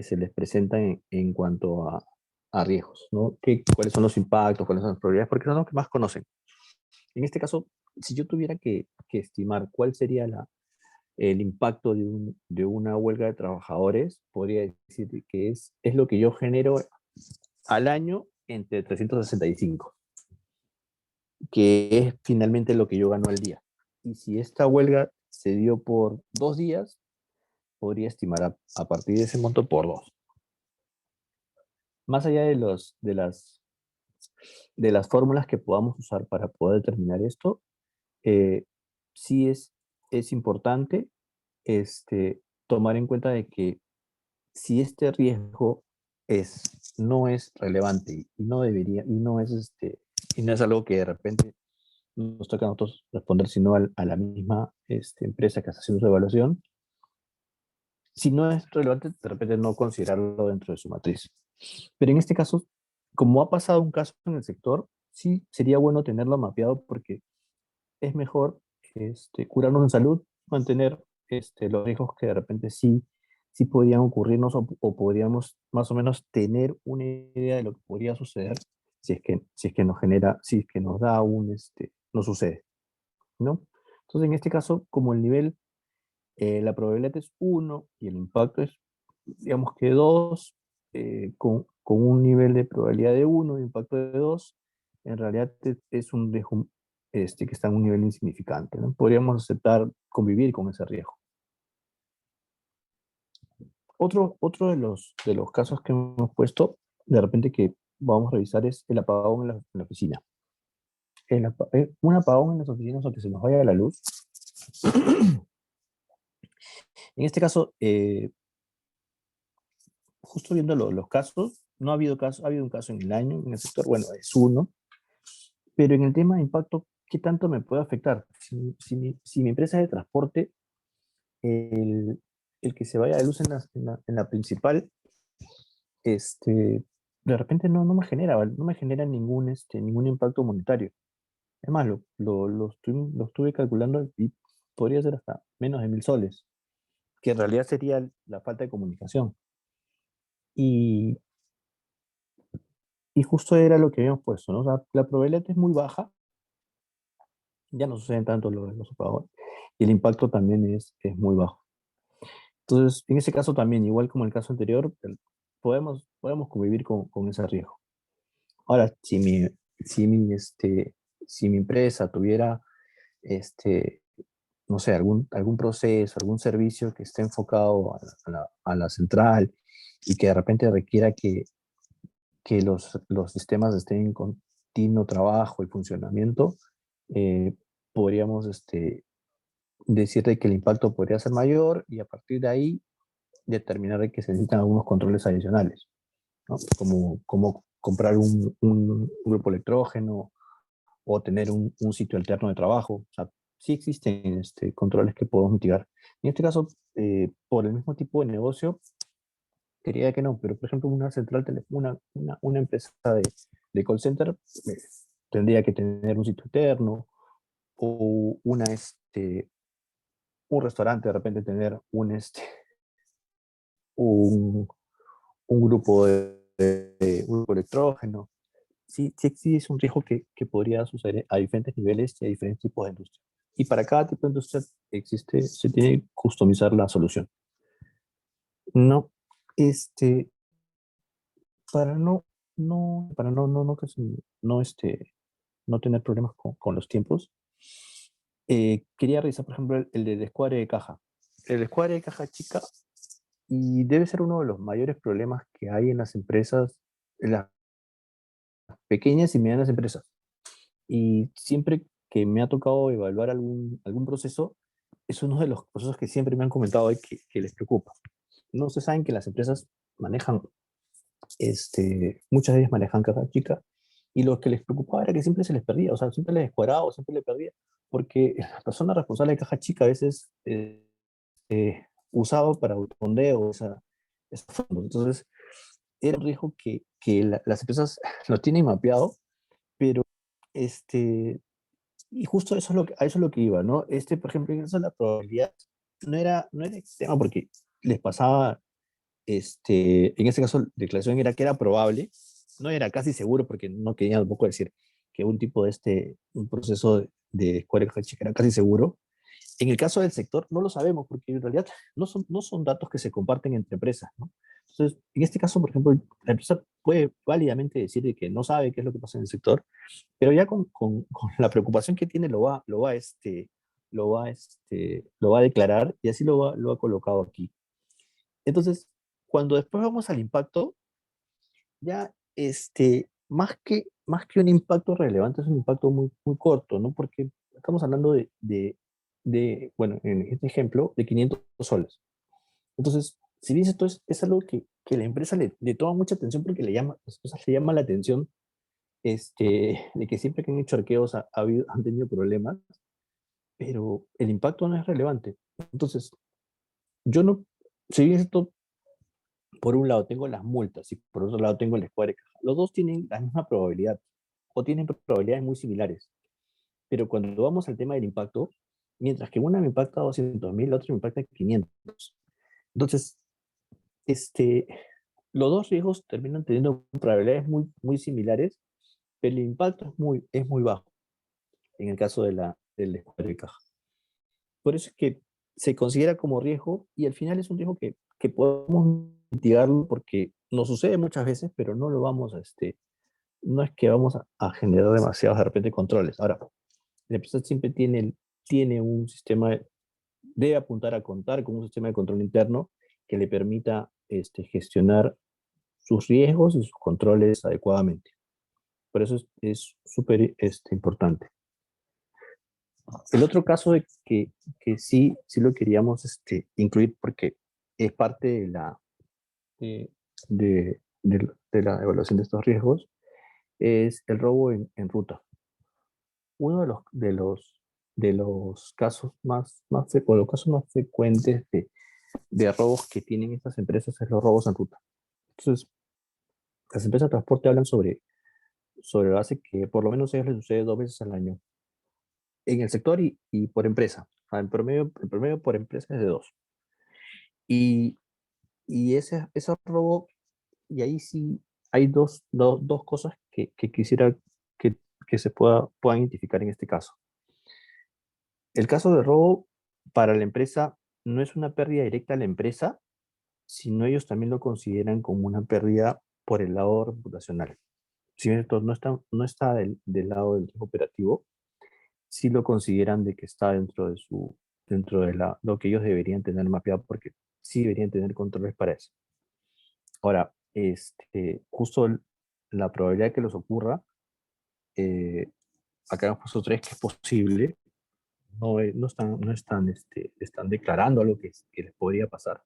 se les presentan en cuanto a riesgos, ¿no? ¿Cuáles son los impactos, cuáles son las probabilidades? Porque son los que más conocen. En este caso, si yo tuviera que estimar cuál sería el impacto de una huelga de trabajadores, podría decir que es lo que yo genero al año entre 365, que es finalmente lo que yo gano al día. Y si esta huelga se dio por 2 días, podría estimar a partir de ese monto por 2. Más allá de las fórmulas que podamos usar para poder determinar esto, eh, sí es importante tomar en cuenta de que si este riesgo no es relevante y no debería, y no es algo que de repente nos toca a nosotros responder, sino a la misma empresa que está haciendo su evaluación, Si no es relevante, de repente no considerarlo dentro de su matriz. Pero en este caso, como ha pasado un caso en el sector, sí sería bueno tenerlo mapeado porque es mejor curarnos en salud, mantener los riesgos que de repente sí podrían ocurrirnos o podríamos más o menos tener una idea de lo que podría suceder si es que nos genera, si es que nos da no sucede, ¿no? Entonces, en este caso, como el nivel, la probabilidad es uno y el impacto es, digamos que 2, con un nivel de probabilidad de uno y impacto de 2, en realidad es un riesgo que está en un nivel insignificante, ¿no? Podríamos aceptar convivir con ese riesgo. Otro de los casos que hemos puesto, de repente que vamos a revisar, es el apagón en la oficina. Un apagón en las oficinas o que se nos vaya la luz. En este caso, justo viendo los casos, no ha habido caso, ha habido un caso en el año, en el sector, bueno, es uno, pero en el tema de impacto, ¿qué tanto me puede afectar? Si mi empresa es de transporte, el, el que se vaya de luz en la principal, de repente no me genera ningún impacto monetario. Es más, lo estuve calculando y podría ser hasta menos de 1.000 soles, que en realidad sería la falta de comunicación. Y, y justo era lo que habíamos puesto, ¿no? O sea, la probabilidad es muy baja, ya no suceden tanto los apagones, y el impacto también es muy bajo. Entonces, en ese caso también, igual como el caso anterior, podemos convivir con ese riesgo. Ahora, si mi, este, si mi empresa tuviera, este, no sé, algún proceso, algún servicio que esté enfocado a la central y que de repente requiera que los sistemas estén en continuo trabajo y funcionamiento, eh, podríamos decirte que el impacto podría ser mayor y a partir de ahí determinar de que se necesitan algunos controles adicionales, ¿no? Como comprar un grupo electrógeno o tener un sitio alterno de trabajo. O sea, sí existen controles que podemos mitigar. En este caso, por el mismo tipo de negocio, quería que no, pero por ejemplo, una central una empresa de call center eh, tendría que tener un sitio alterno o un restaurante de repente tener un, un grupo un grupo electrógeno. Sí es un riesgo que podría suceder a diferentes niveles y a diferentes tipos de industria. Y para cada tipo de industria se tiene que customizar la solución. No, este, para no tener problemas con los tiempos, quería revisar, por ejemplo, el de descuadre de caja. El descuadre de caja chica, y debe ser uno de los mayores problemas que hay en las empresas, en las pequeñas y medianas empresas. Y siempre que me ha tocado evaluar algún proceso, es uno de los procesos que siempre me han comentado que les preocupa. No se saben que las empresas manejan, muchas de ellas manejan caja chica, y lo que les preocupaba era que siempre se les perdía, o sea, siempre les descuadraba o siempre les perdía, porque la persona responsable de caja chica a veces usaba para fondeo esos fondos. Entonces, era un riesgo que las empresas lo tienen mapeado, pero y justo a eso es lo que iba, ¿no? Por ejemplo, en eso la probabilidad no era extrema porque les pasaba, en este caso, la declaración era que era probable, no era casi seguro porque no quería tampoco decir que un proceso de Square Hatch era casi seguro. En el caso del sector, no lo sabemos porque en realidad no son datos que se comparten entre empresas, ¿no? Entonces, en este caso, por ejemplo, la empresa puede válidamente decir de que no sabe qué es lo que pasa en el sector, pero ya con la preocupación que tiene lo va a declarar y así lo ha colocado aquí. Entonces, cuando después vamos al impacto, ya más que un impacto relevante, es un impacto muy, muy corto, ¿no? Porque estamos hablando bueno, en este ejemplo, de 500 soles. Entonces, si bien esto es algo que la empresa le toma mucha atención porque le llama la atención, de que siempre que han hecho arqueos han tenido problemas, pero el impacto no es relevante. Entonces, yo no, Si bien esto, por un lado tengo las multas y por otro lado tengo el escuadre de caja, los dos tienen la misma probabilidad o tienen probabilidades muy similares. Pero cuando vamos al tema del impacto, mientras que una me impacta 200.000, la otra me impacta 500. Entonces, este, los dos riesgos terminan teniendo probabilidades muy similares, pero el impacto es muy bajo en el caso del escuadre de caja. Por eso es que se considera como riesgo y al final es un riesgo que podemos mitigarlo porque nos sucede muchas veces, pero no lo vamos no es que vamos a generar demasiados de repente controles. Ahora, la empresa siempre tiene un sistema, debe apuntar a contar con un sistema de control interno que le permita gestionar sus riesgos y sus controles adecuadamente. Por eso es súper importante. El otro caso que sí lo queríamos incluir porque es parte de, de la evaluación de estos riesgos es el robo en ruta. Uno de los casos o los casos más frecuentes de robos que tienen estas empresas es los robos en ruta. Entonces, las empresas de transporte hablan sobre la base que por lo menos a ellos les sucede 2 veces al año en el sector y por empresa. En promedio por empresa es de dos. Y, y ese robo, y ahí sí hay dos cosas que quisiera que, que se puedan identificar en este caso. El caso de robo para la empresa no es una pérdida directa a la empresa, sino ellos también lo consideran como una pérdida por el lado reputacional. Si bien esto no está del lado del riesgo operativo, sí lo consideran de que está dentro de lo que ellos deberían tener mapeado, porque sí deberían tener controles para eso. Ahora, justo la probabilidad de que los ocurra, eh, acá hemos puesto tres que es posible, no están declarando algo que les podría pasar.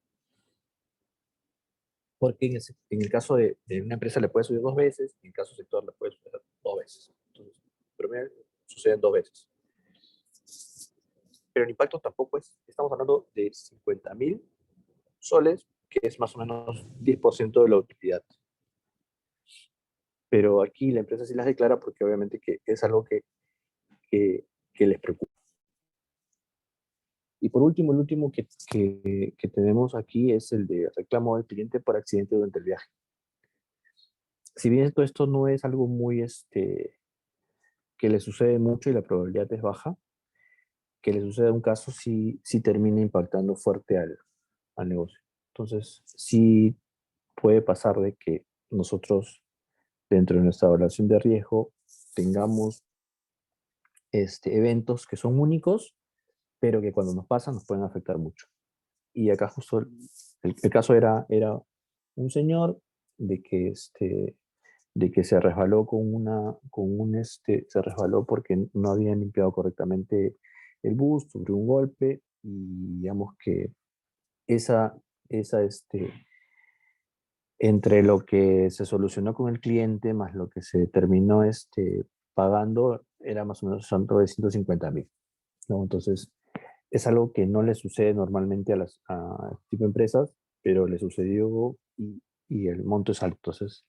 Porque en el caso de una empresa le puede subir 2 veces, en el caso del sector le puede subir 2 veces. Entonces, primero suceden 2 veces. Pero el impacto tampoco estamos hablando de 50.000 soles, que es más o menos 10% de la utilidad. Pero aquí la empresa sí las declara porque obviamente que es algo que, que les preocupa. Y por último, el último que tenemos aquí es el de reclamo del cliente por accidente durante el viaje. Si bien esto no es algo muy que le sucede mucho y la probabilidad es baja, que le suceda un caso sí termina impactando fuerte al negocio. Entonces, sí puede pasar de que nosotros, dentro de nuestra evaluación de riesgo, tengamos eventos que son únicos, pero que cuando nos pasan nos pueden afectar mucho. Y acá justo el caso era un señor de que, de que se resbaló se resbaló porque no habían limpiado correctamente el bus, sufrió un golpe y digamos que esa, esa, entre lo que se solucionó con el cliente más lo que se terminó pagando era más o menos tanto de 150.000, ¿no? Entonces, es algo que no le sucede normalmente a este tipo de empresas, pero le sucedió y el monto es alto. Entonces,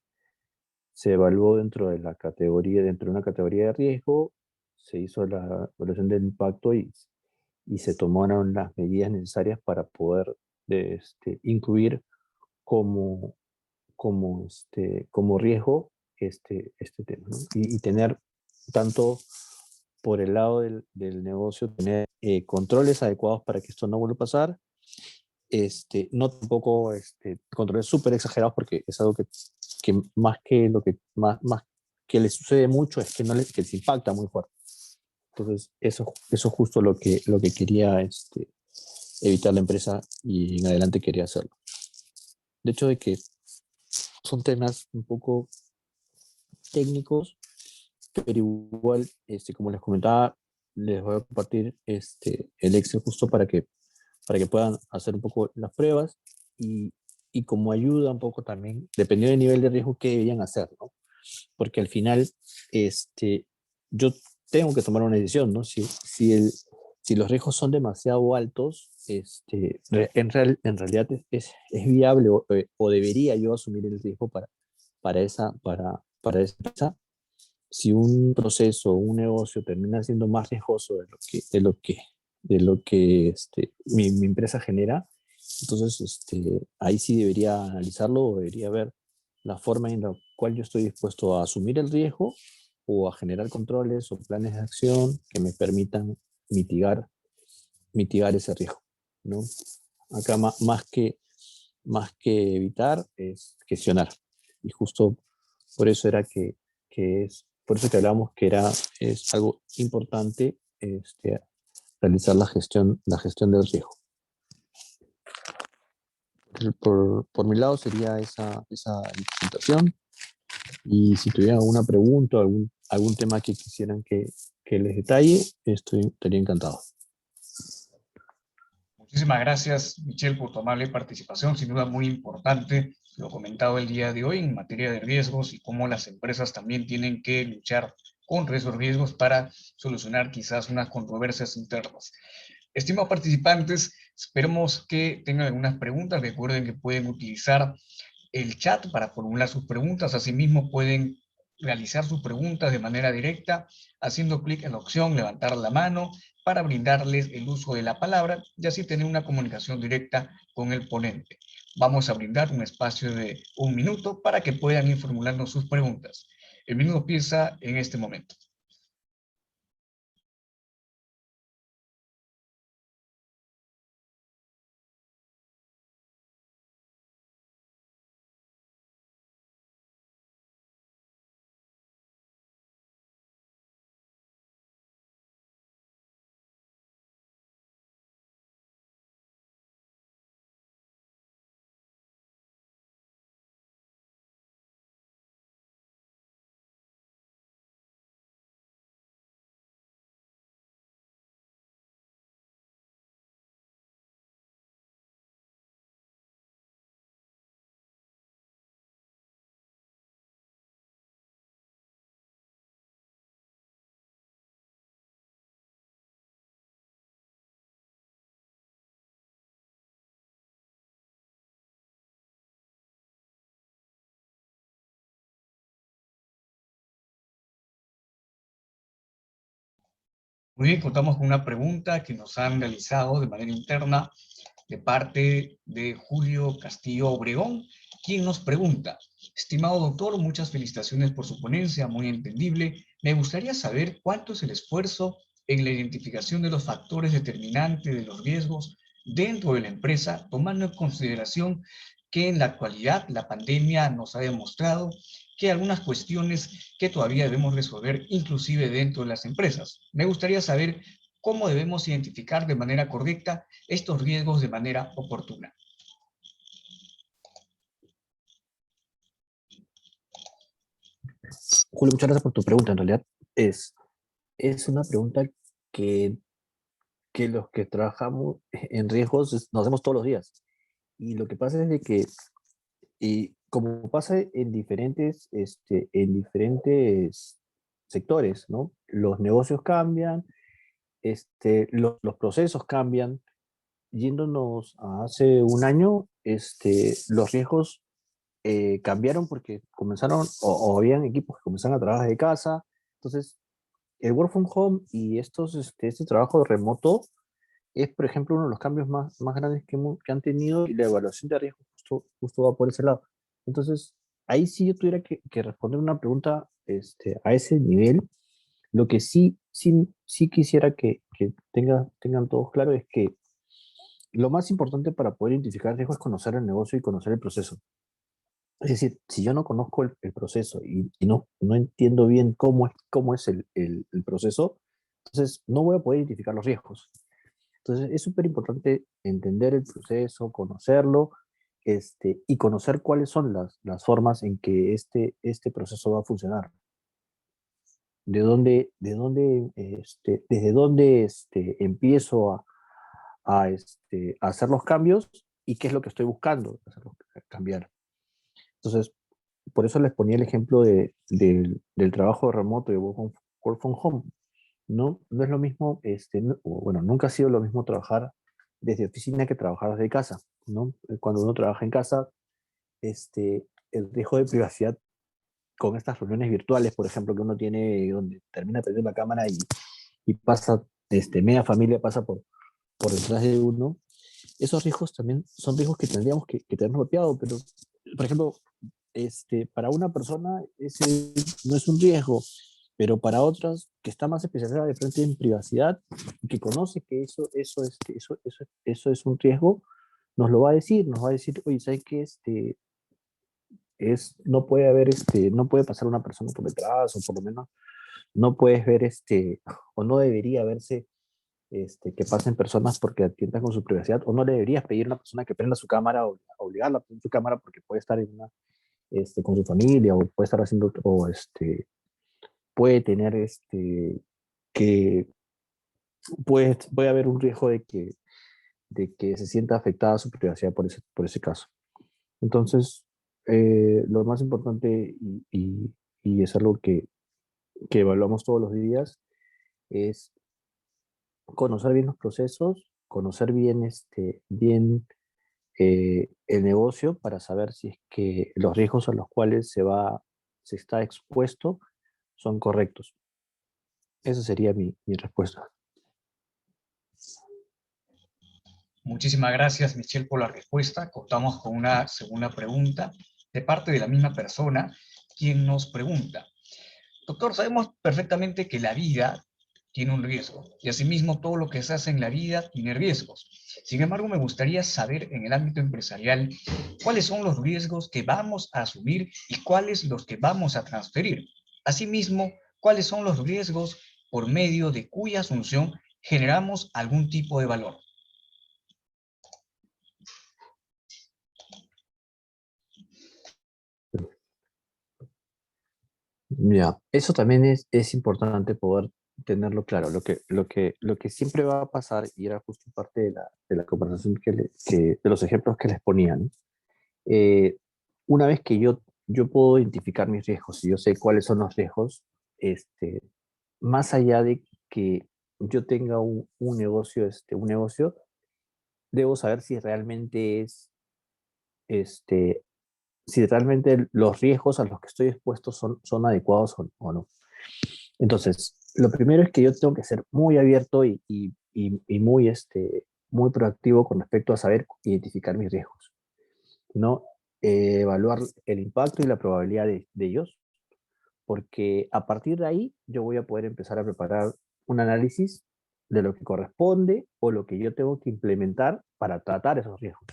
se evaluó dentro de una categoría de riesgo, se hizo la evaluación del impacto y se tomaron las medidas necesarias para poder incluir como, como riesgo este tema, ¿no? Y tener tanto por el lado del negocio, tener controles adecuados para que esto no vuelva a pasar, no tampoco controles súper exagerados porque es algo que más que lo que más que les sucede mucho es que no les, que les impacta muy fuerte. Entonces, eso es justo lo que quería evitar la empresa y en adelante quería hacerlo. De hecho, de que son temas un poco técnicos, pero igual, como les comentaba, les voy a compartir el Excel justo para que puedan hacer un poco las pruebas y, y como ayuda un poco también, dependiendo del nivel de riesgo que deberían hacer, ¿no? Porque al final, yo tengo que tomar una decisión, ¿no? Si los riesgos son demasiado altos, en realidad es viable o debería yo asumir el riesgo para esa empresa si un proceso o un negocio termina siendo más riesgoso de lo que mi empresa genera, entonces ahí sí debería analizarlo o debería ver la forma en la cual yo estoy dispuesto a asumir el riesgo o a generar controles o planes de acción que me permitan mitigar, mitigar ese riesgo, ¿no? Acá más que evitar es gestionar. Y justo por eso era por eso que hablamos que es algo importante realizar la gestión del riesgo. Por mi lado sería esa situación. Y si tuvieran alguna pregunta, algún tema que quisieran que les detalle, estaría encantado. Muchísimas gracias, Michelle, por tu amable participación, sin duda muy importante lo comentado el día de hoy en materia de riesgos y cómo las empresas también tienen que luchar contra esos riesgos para solucionar quizás unas controversias internas. Estimados participantes, esperemos que tengan algunas preguntas. Recuerden que pueden utilizar el chat para formular sus preguntas. Asimismo, pueden realizar sus preguntas de manera directa haciendo clic en la opción levantar la mano para brindarles el uso de la palabra y así tener una comunicación directa con el ponente. Vamos a brindar un espacio de 1 minuto para que puedan ir formulando sus preguntas. El minuto empieza en este momento. Muy bien, contamos con una pregunta que nos han realizado de manera interna de parte de Julio Castillo Obregón, quien nos pregunta: estimado doctor, muchas felicitaciones por su ponencia, muy entendible. Me gustaría saber cuánto es el esfuerzo en la identificación de los factores determinantes de los riesgos dentro de la empresa, tomando en consideración que en la actualidad la pandemia nos ha demostrado que hay algunas cuestiones que todavía debemos resolver, inclusive dentro de las empresas. Me gustaría saber cómo debemos identificar de manera correcta estos riesgos de manera oportuna. Julio, muchas gracias por tu pregunta. En realidad es una pregunta que, que los que trabajamos en riesgos nos hacemos todos los días. Y lo que pasa es de que, y como pasa en diferentes sectores, ¿no? Los negocios cambian, los procesos cambian. Yéndonos a hace un año, los riesgos cambiaron porque comenzaron, o habían equipos que comenzaron a trabajar de casa. Entonces, el work from home y este trabajo remoto es, por ejemplo, uno de los cambios más grandes que han tenido, y la evaluación de riesgo justo va por ese lado. Entonces, ahí sí yo tuviera que responder una pregunta a ese nivel. Lo que sí quisiera que tengan todos claro es que lo más importante para poder identificar riesgo es conocer el negocio y conocer el proceso. Es decir, si yo no conozco el proceso y no entiendo bien cómo es el proceso, entonces no voy a poder identificar los riesgos. Entonces es súper importante entender el proceso, conocerlo, y conocer cuáles son las formas en que este proceso va a funcionar. Desde dónde empiezo a hacer los cambios y qué es lo que estoy buscando cambiar. Entonces, por eso les ponía el ejemplo del trabajo remoto, de work from home. No es lo mismo, bueno, nunca ha sido lo mismo trabajar desde oficina que trabajar desde casa, ¿no? Cuando uno trabaja en casa, el riesgo de privacidad con estas reuniones virtuales, por ejemplo, que uno tiene, donde termina perdiendo la cámara y pasa, media familia pasa por detrás de uno, esos riesgos también son riesgos que tendríamos que tener mapeado, pero, por ejemplo, para una persona ese no es un riesgo, pero para otras que está más especializada de frente en privacidad y que conoce que eso es un riesgo, nos va a decir, oye, ¿sabes qué? No puede haber, no puede pasar una persona por detrás, o por lo menos no puedes ver, o no debería verse, que pasen personas porque atientan con su privacidad, o no le deberías pedir a una persona que prenda su cámara o obligarla a prender su cámara porque puede estar en una, con su familia, o puede estar haciendo, puede tener, que puede haber un riesgo de que se sienta afectada su privacidad por ese caso. Entonces, lo más importante, y es algo que evaluamos todos los días, es conocer bien los procesos, conocer bien, el negocio para saber si es que los riesgos a los cuales se está expuesto son correctos. Esa sería mi respuesta. Muchísimas gracias, Michelle, por la respuesta. Contamos con una segunda pregunta de parte de la misma persona, quien nos pregunta: doctor, sabemos perfectamente que la vida tiene un riesgo, y asimismo todo lo que se hace en la vida tiene riesgos. Sin embargo, me gustaría saber en el ámbito empresarial cuáles son los riesgos que vamos a asumir y cuáles los que vamos a transferir. Asimismo, cuáles son los riesgos por medio de cuya asunción generamos algún tipo de valor. Ya, eso también es importante poder tenerlo claro. Lo que siempre va a pasar, y era justo parte de la conversación de los ejemplos que les ponían, una vez que yo puedo identificar mis riesgos y yo sé cuáles son los riesgos, este, más allá de que yo tenga un negocio, debo saber si realmente este, si realmente los riesgos a los que estoy expuesto son adecuados o no. Entonces, lo primero es que yo tengo que ser muy abierto y muy, muy proactivo con respecto a saber identificar mis riesgos, ¿no? Evaluar el impacto y la probabilidad de ellos, porque a partir de ahí yo voy a poder empezar a preparar un análisis de lo que corresponde o lo que yo tengo que implementar para tratar esos riesgos.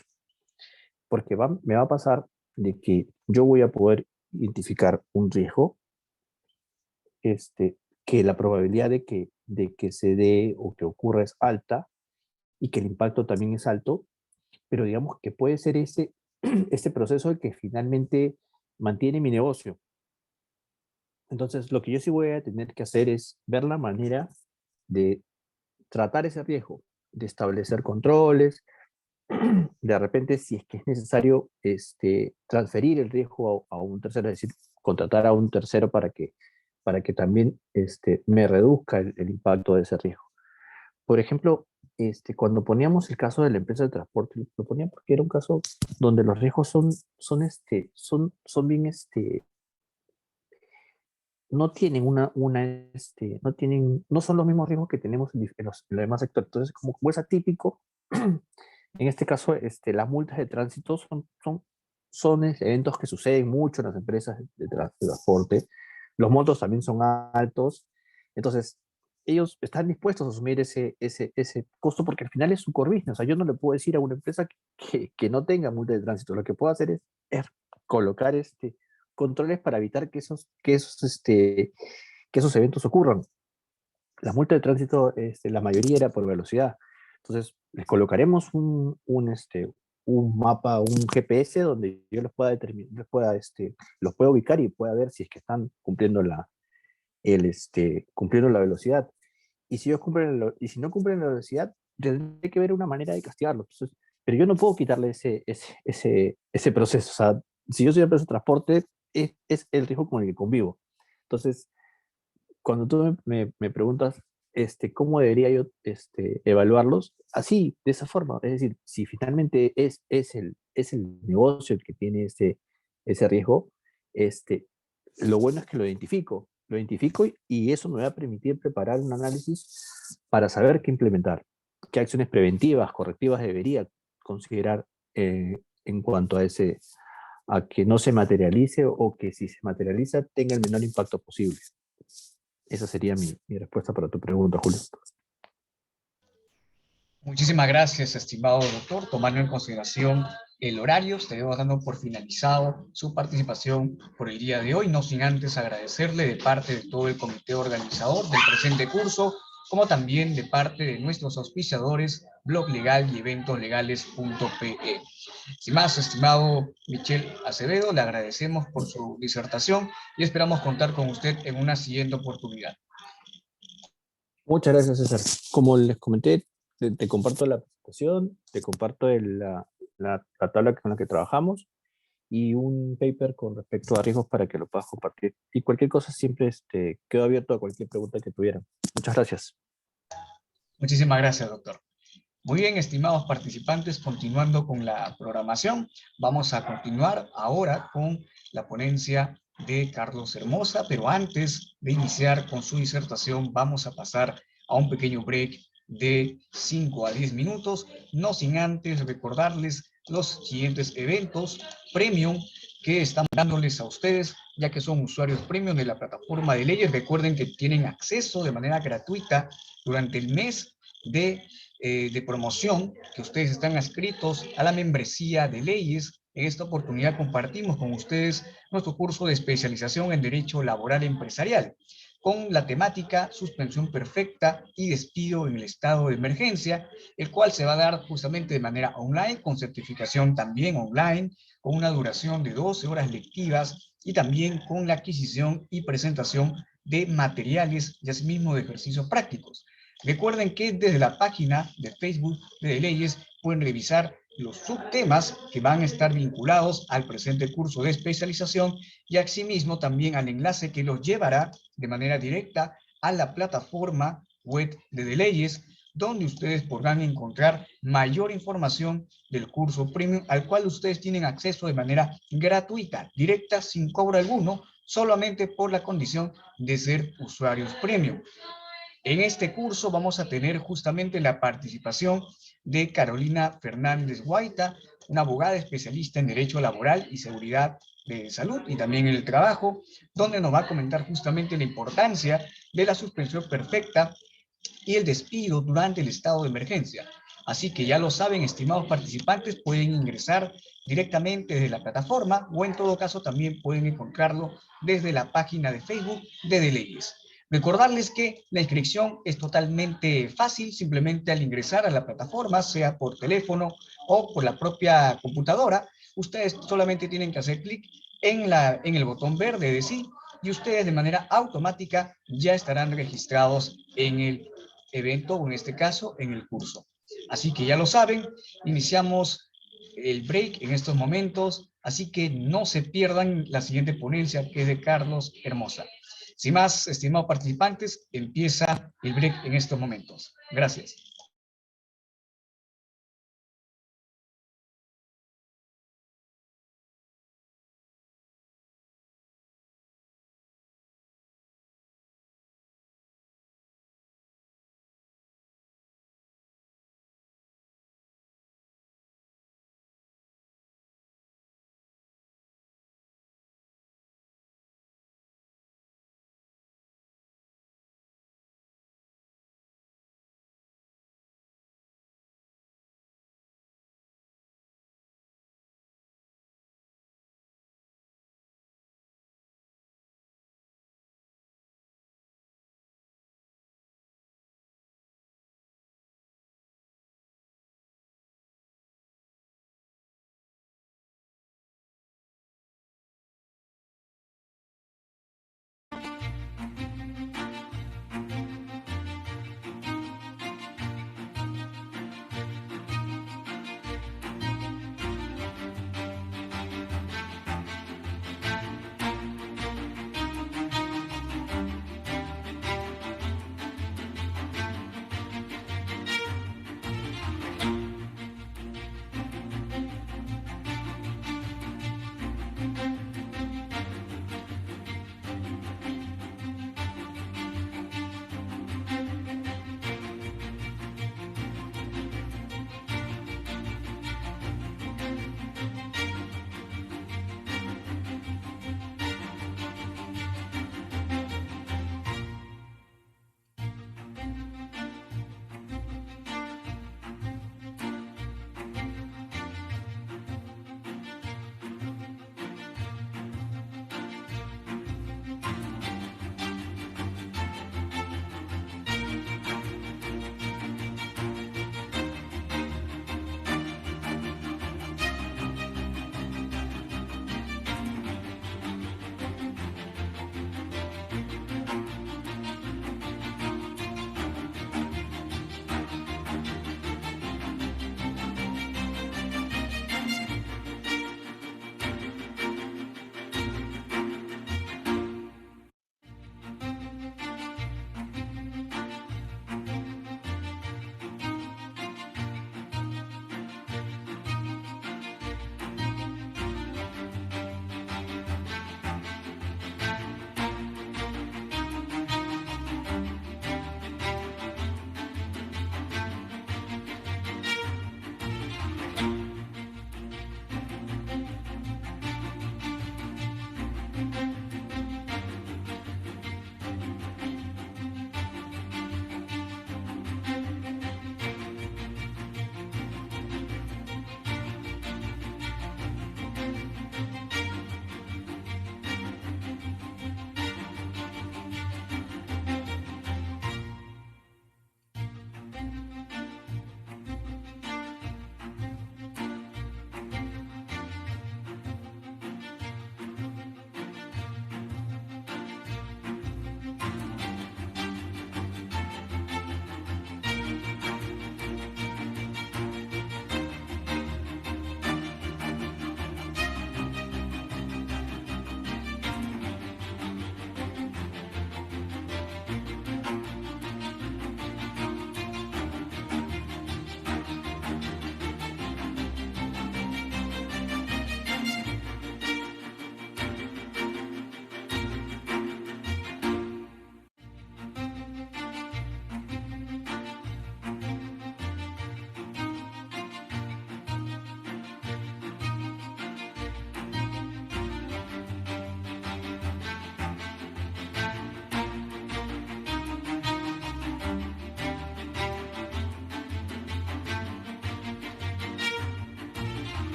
Porque me va a pasar de que yo voy a poder identificar un riesgo, que la probabilidad de que se dé o que ocurra es alta y que el impacto también es alto, pero digamos que puede ser ese proceso el que finalmente mantiene mi negocio. Entonces, lo que yo sí voy a tener que hacer es ver la manera de tratar ese riesgo, de establecer controles, de repente, si es que es necesario, transferir el riesgo a un tercero, es decir, contratar a un tercero para que también, me reduzca el impacto de ese riesgo. Por ejemplo, cuando poníamos el caso de la empresa de transporte, lo ponía porque era un caso donde los riesgos son bien, no tienen no son los mismos riesgos que tenemos en los demás sectores. Entonces, como es atípico, en este caso, las multas de tránsito son eventos que suceden mucho en las empresas de transporte. Los montos también son altos. Entonces, ellos están dispuestos a asumir ese costo porque al final es su core business. O sea, yo no le puedo decir a una empresa que no tenga multa de tránsito. Lo que puedo hacer es colocar controles para evitar que esos eventos ocurran. La multa de tránsito, la mayoría era por velocidad. Entonces, les colocaremos un mapa, un GPS donde yo los pueda determinar, los pueda ubicar y pueda ver si es que están cumpliendo la velocidad. Y si y si no cumplen la velocidad, tendré que ver una manera de castigarlos. Entonces, pero yo no puedo quitarle ese proceso. O sea, si yo soy empresa de transporte, es el riesgo con el que convivo. Entonces, cuando tú me preguntas, ¿cómo debería yo evaluarlos? Así, de esa forma. Es decir, si finalmente es el negocio el que tiene ese riesgo, este, lo bueno es que lo identifico y eso me va a permitir preparar un análisis para saber qué implementar, qué acciones preventivas, correctivas debería considerar en cuanto a que no se materialice o que si se materializa tenga el menor impacto posible. Esa sería mi respuesta para tu pregunta, Julio. Muchísimas gracias, estimado doctor. Tomando en consideración el horario, estaremos dando por finalizado su participación por el día de hoy, no sin antes agradecerle de parte de todo el comité organizador del presente curso, como también de parte de nuestros auspiciadores, Blog Legal y eventoslegales.pe. Sin más, estimado Michel Acevedo, le agradecemos por su disertación y esperamos contar con usted en una siguiente oportunidad. Muchas gracias, César. Como les comenté, te comparto la presentación, te comparto la tabla con la que trabajamos y un paper con respecto a riesgos para que lo puedas compartir. Y cualquier cosa siempre quedo abierto a cualquier pregunta que tuvieran. Muchas gracias. Muchísimas gracias, doctor. Muy bien, estimados participantes, continuando con la programación, vamos a continuar ahora con la ponencia de Carlos Hermosa, pero antes de iniciar con su disertación, vamos a pasar a un pequeño break de 5 a 10 minutos, no sin antes recordarles los siguientes eventos premium que estamos dándoles a ustedes, ya que son usuarios premium de la plataforma de leyes. Recuerden que tienen acceso de manera gratuita durante el mes de promoción, que ustedes están adscritos a la membresía de leyes. En esta oportunidad compartimos con ustedes nuestro curso de especialización en Derecho Laboral Empresarial, con la temática suspensión perfecta y despido en el estado de emergencia, el cual se va a dar justamente de manera online, con certificación también online, con una duración de 12 horas lectivas y también con la adquisición y presentación de materiales y asimismo de ejercicios prácticos. Recuerden que desde la página de Facebook de Leyes pueden revisar los subtemas que van a estar vinculados al presente curso de especialización y asimismo también al enlace que los llevará de manera directa a la plataforma web de Leyes, donde ustedes podrán encontrar mayor información del curso premium al cual ustedes tienen acceso de manera gratuita, directa, sin cobro alguno, solamente por la condición de ser usuarios premium. En este curso vamos a tener justamente la participación de Carolina Fernández Guaita, una abogada especialista en Derecho Laboral y Seguridad de Salud y también en el trabajo, donde nos va a comentar justamente la importancia de la suspensión perfecta y el despido durante el estado de emergencia. Así que ya lo saben, estimados participantes, pueden ingresar directamente desde la plataforma o en todo caso también pueden encontrarlo desde la página de Facebook de Leyes. Recordarles que la inscripción es totalmente fácil, simplemente al ingresar a la plataforma, sea por teléfono o por la propia computadora, ustedes solamente tienen que hacer clic en el botón verde de sí y ustedes de manera automática ya estarán registrados en el evento o en este caso en el curso. Así que ya lo saben, iniciamos el break en estos momentos, así que no se pierdan la siguiente ponencia que es de Carlos Hermosa. Sin más, estimados participantes, empieza el break en estos momentos. Gracias.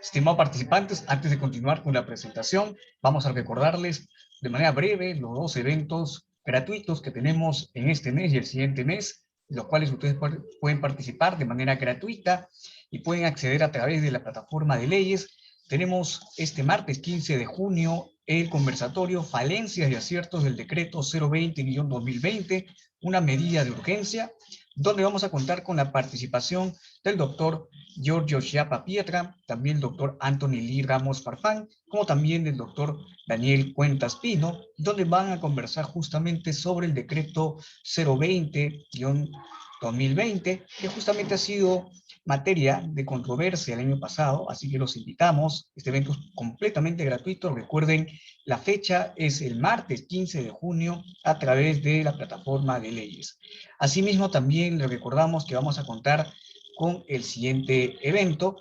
Estimados participantes, antes de continuar con la presentación, vamos a recordarles de manera breve los dos eventos gratuitos que tenemos en este mes y el siguiente mes, los cuales ustedes pueden participar de manera gratuita y pueden acceder a través de la plataforma de leyes. Tenemos este martes 15 de junio el conversatorio Falencias y aciertos del decreto 020-2020, una medida de urgencia, donde vamos a contar con la participación del doctor Giorgio Chiapa Pietra, también el doctor Anthony Lee Ramos Farfán, como también el doctor Daniel Cuentas Pino, donde van a conversar justamente sobre el decreto 020-2020, que justamente ha sido materia de controversia el año pasado, así que los invitamos. Este evento es completamente gratuito. Recuerden, la fecha es el martes 15 de junio a través de la plataforma de leyes. Asimismo, también les recordamos que vamos a contar con el siguiente evento,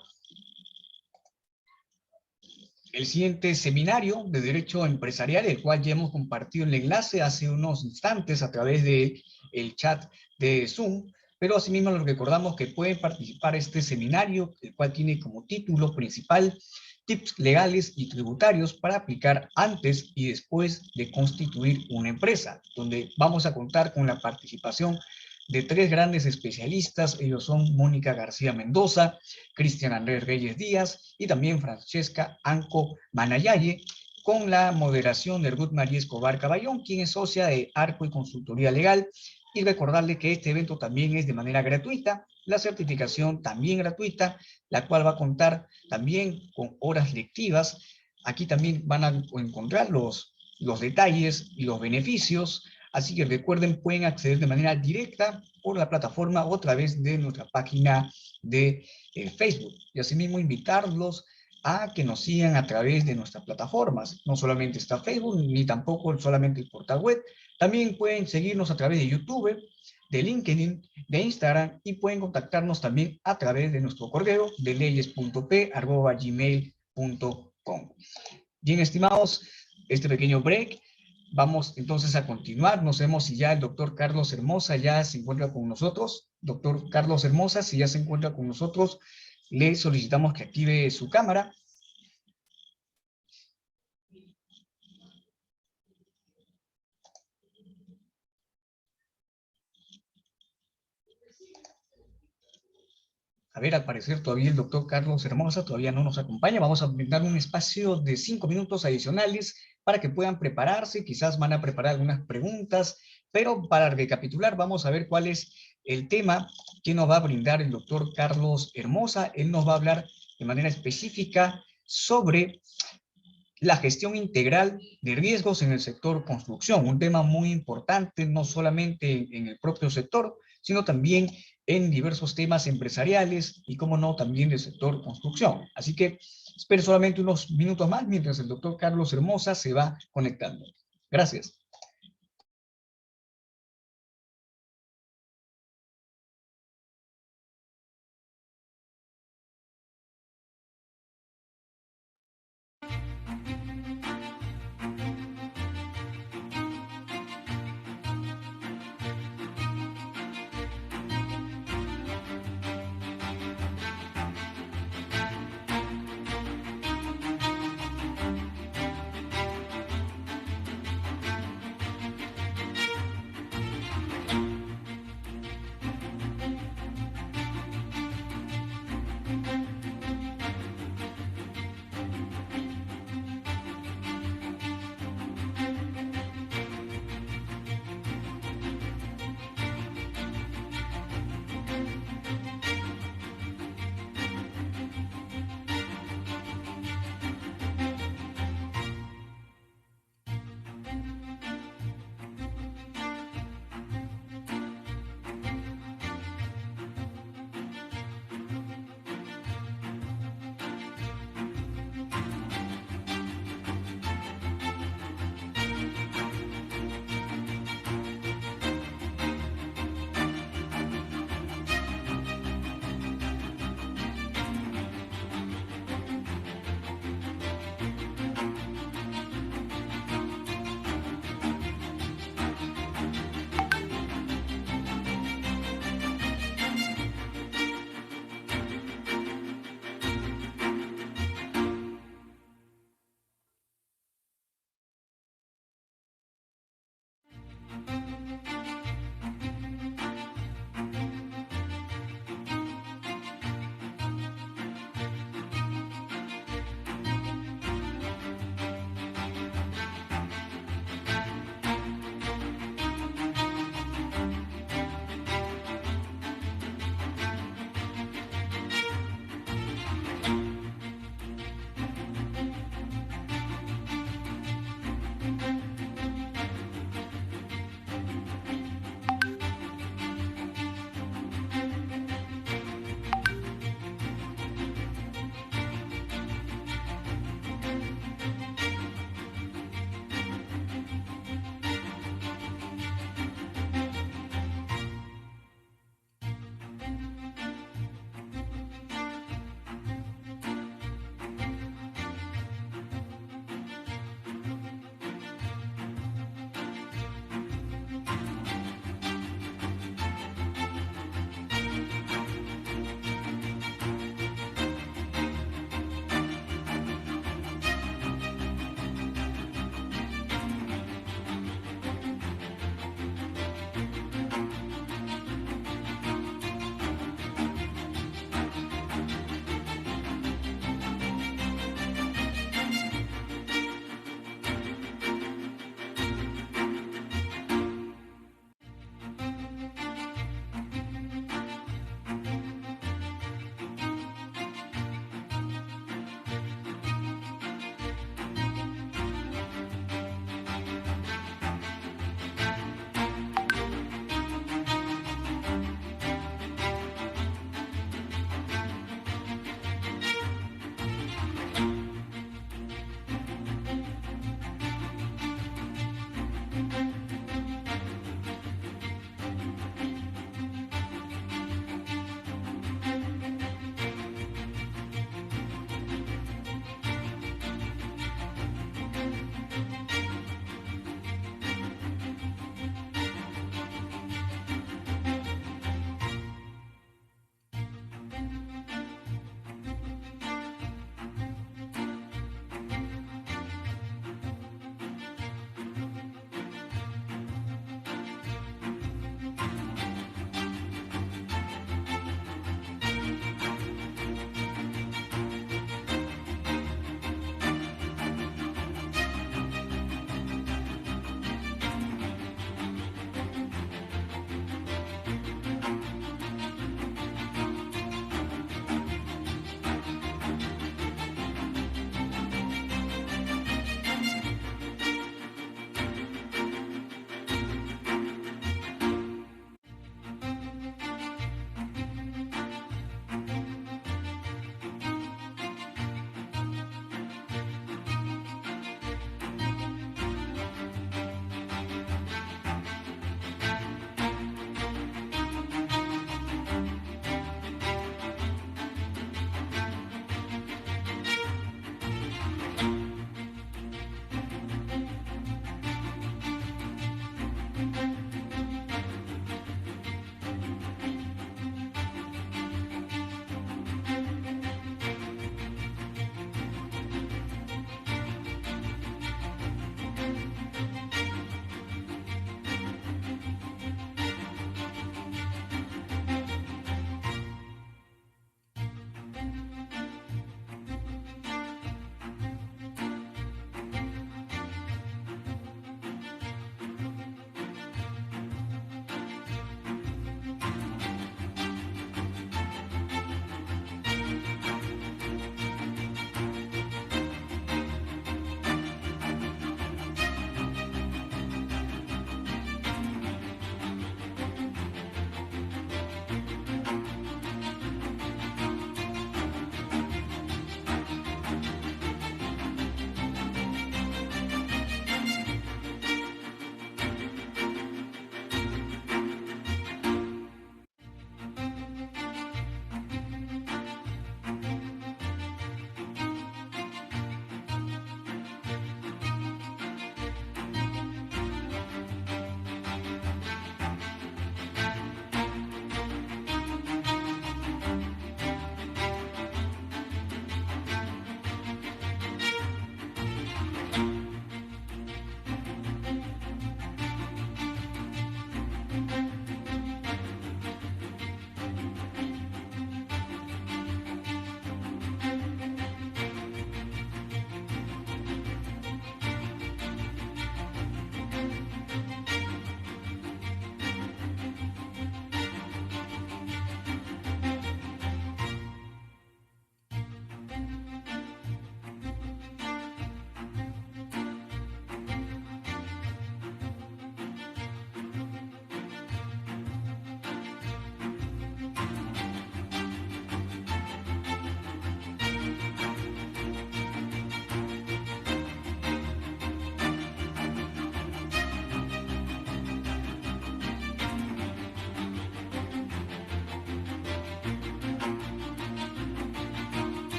el siguiente seminario de Derecho Empresarial, el cual ya hemos compartido el enlace hace unos instantes a través del chat de Zoom, pero asimismo les recordamos que pueden participar en este seminario, el cual tiene como título principal tips legales y tributarios para aplicar antes y después de constituir una empresa, donde vamos a contar con la participación de tres grandes especialistas. Ellos son Mónica García Mendoza, Cristian Andrés Reyes Díaz y también Francesca Anco Manayaye, con la moderación de Ruth María Escobar Caballón, quien es socia de Arco y Consultoría Legal. Y recordarle que este evento también es de manera gratuita, la certificación también gratuita, la cual va a contar también con horas lectivas. Aquí también van a encontrar los detalles y los beneficios. Así que recuerden, pueden acceder de manera directa por la plataforma o a través de nuestra página de Facebook. Y asimismo invitarlos a que nos sigan a través de nuestras plataformas. No solamente está Facebook, ni tampoco solamente el portal web. También pueden seguirnos a través de YouTube, de LinkedIn, de Instagram, y pueden contactarnos también a través de nuestro correo de leyes.p@gmail.com. Bien, estimados, este pequeño break. Vamos entonces a continuar. No sabemos si ya el doctor Carlos Hermosa ya se encuentra con nosotros. Doctor Carlos Hermosa, si ya se encuentra con nosotros, le solicitamos que active su cámara. A ver, al parecer todavía el doctor Carlos Hermosa todavía no nos acompaña. Vamos a brindar un espacio de 5 minutos adicionales para que puedan prepararse. Quizás van a preparar algunas preguntas, pero para recapitular vamos a ver cuál es el tema que nos va a brindar el doctor Carlos Hermosa. Él nos va a hablar de manera específica sobre la gestión integral de riesgos en el sector construcción, un tema muy importante, no solamente en el propio sector, sino también en diversos temas empresariales y, como no, también del sector construcción. Así que espero solamente unos minutos más mientras el doctor Carlos Hermosa se va conectando. Gracias.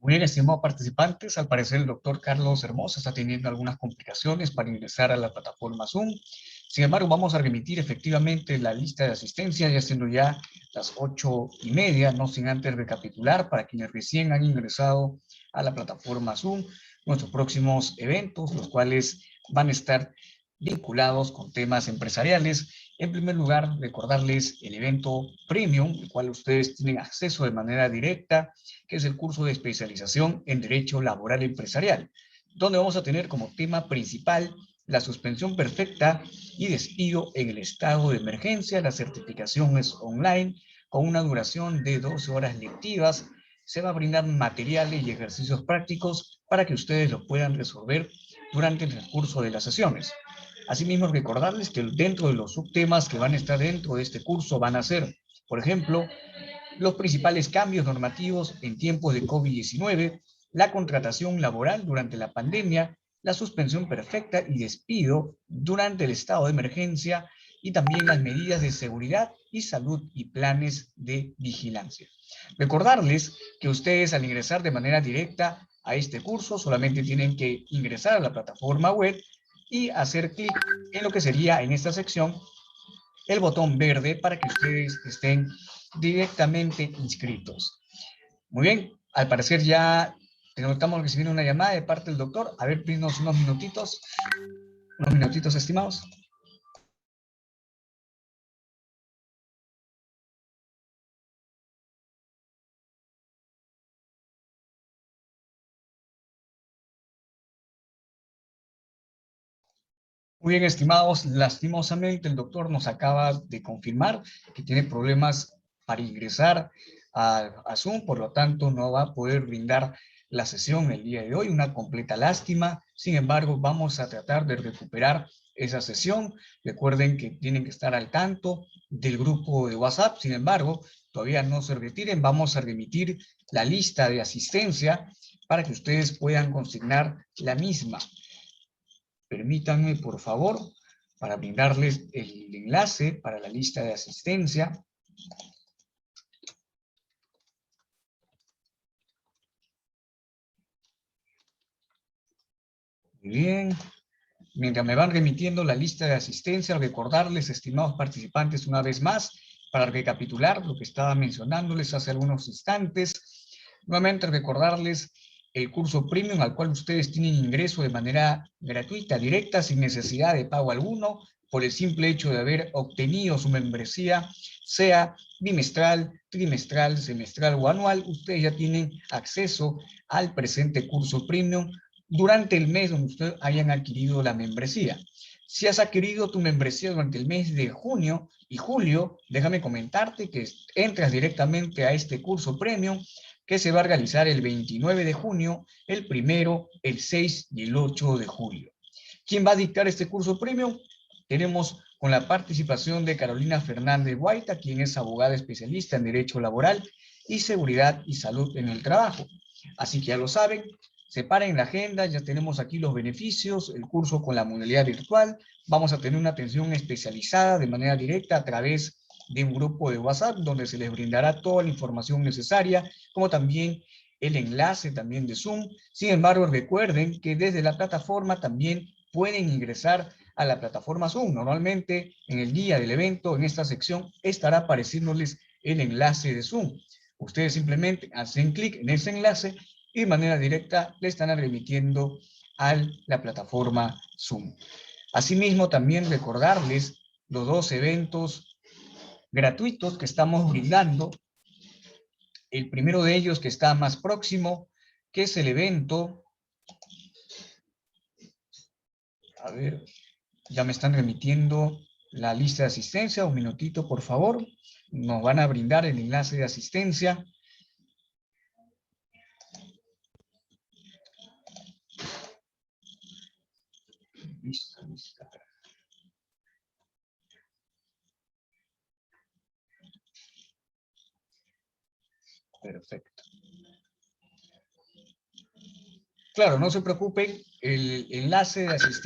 Muy bien, estimados participantes, al parecer el doctor Carlos Hermosa está teniendo algunas complicaciones para ingresar a la plataforma Zoom. Sin embargo, vamos a remitir efectivamente la lista de asistencia, ya siendo ya las 8:30, no sin antes recapitular para quienes recién han ingresado a la plataforma Zoom, nuestros próximos eventos, los cuales van a estar vinculados con temas empresariales. En primer lugar, recordarles el evento Premium, el cual ustedes tienen acceso de manera directa, que es el curso de especialización en Derecho Laboral Empresarial, donde vamos a tener como tema principal la suspensión perfecta y despido en el estado de emergencia. La certificación es online, con una duración de 12 horas lectivas. Se va a brindar materiales y ejercicios prácticos para que ustedes lo puedan resolver durante el transcurso de las sesiones. Asimismo, recordarles que dentro de los subtemas que van a estar dentro de este curso van a ser, por ejemplo, los principales cambios normativos en tiempos de COVID-19, la contratación laboral durante la pandemia, la suspensión perfecta y despido durante el estado de emergencia y también las medidas de seguridad y salud y planes de vigilancia. Recordarles que ustedes al ingresar de manera directa a este curso solamente tienen que ingresar a la plataforma web y hacer clic en lo que sería en esta sección el botón verde para que ustedes estén directamente inscritos. Muy bien, al parecer ya estamos recibiendo una llamada de parte del doctor. A ver, brinos unos minutitos estimados. Muy bien, estimados, lastimosamente el doctor nos acaba de confirmar que tiene problemas para ingresar a Zoom, por lo tanto no va a poder brindar la sesión el día de hoy, una completa lástima. Sin embargo, vamos a tratar de recuperar esa sesión. Recuerden que tienen que estar al tanto del grupo de WhatsApp. Sin embargo, todavía no se retiren, vamos a remitir la lista de asistencia para que ustedes puedan consignar la misma. Permítanme, por favor, para brindarles el enlace para la lista de asistencia. Muy bien. Mientras me van remitiendo la lista de asistencia, recordarles, estimados participantes, una vez más, para recapitular lo que estaba mencionándoles hace algunos instantes, nuevamente recordarles el curso premium al cual ustedes tienen ingreso de manera gratuita, directa, sin necesidad de pago alguno, por el simple hecho de haber obtenido su membresía, sea bimestral, trimestral, semestral o anual, ustedes ya tienen acceso al presente curso premium durante el mes donde ustedes hayan adquirido la membresía. Si has adquirido tu membresía durante el mes de junio y julio, déjame comentarte que entras directamente a este curso premium que se va a realizar el 29 de junio, el 1, el 6 y el 8 de julio. ¿Quién va a dictar este curso premium? Tenemos con la participación de Carolina Fernández Guaita, quien es abogada especialista en Derecho Laboral y Seguridad y Salud en el Trabajo. Así que ya lo saben, separen la agenda, ya tenemos aquí los beneficios, el curso con la modalidad virtual, vamos a tener una atención especializada de manera directa a través de un grupo de WhatsApp donde se les brindará toda la información necesaria, como también el enlace también de Zoom. Sin embargo, recuerden que desde la plataforma también pueden ingresar a la plataforma Zoom. Normalmente en el día del evento, en esta sección, estará apareciéndoles el enlace de Zoom. Ustedes simplemente hacen clic en ese enlace y de manera directa le están remitiendo a la plataforma Zoom. Asimismo, también recordarles los dos eventos gratuitos que estamos brindando. El primero de ellos que está más próximo, que es el evento, a ver, ya me están remitiendo la lista de asistencia, un minutito por favor, nos van a brindar el enlace de asistencia. Listo. Perfecto. Claro, no se preocupen, el enlace de asistencia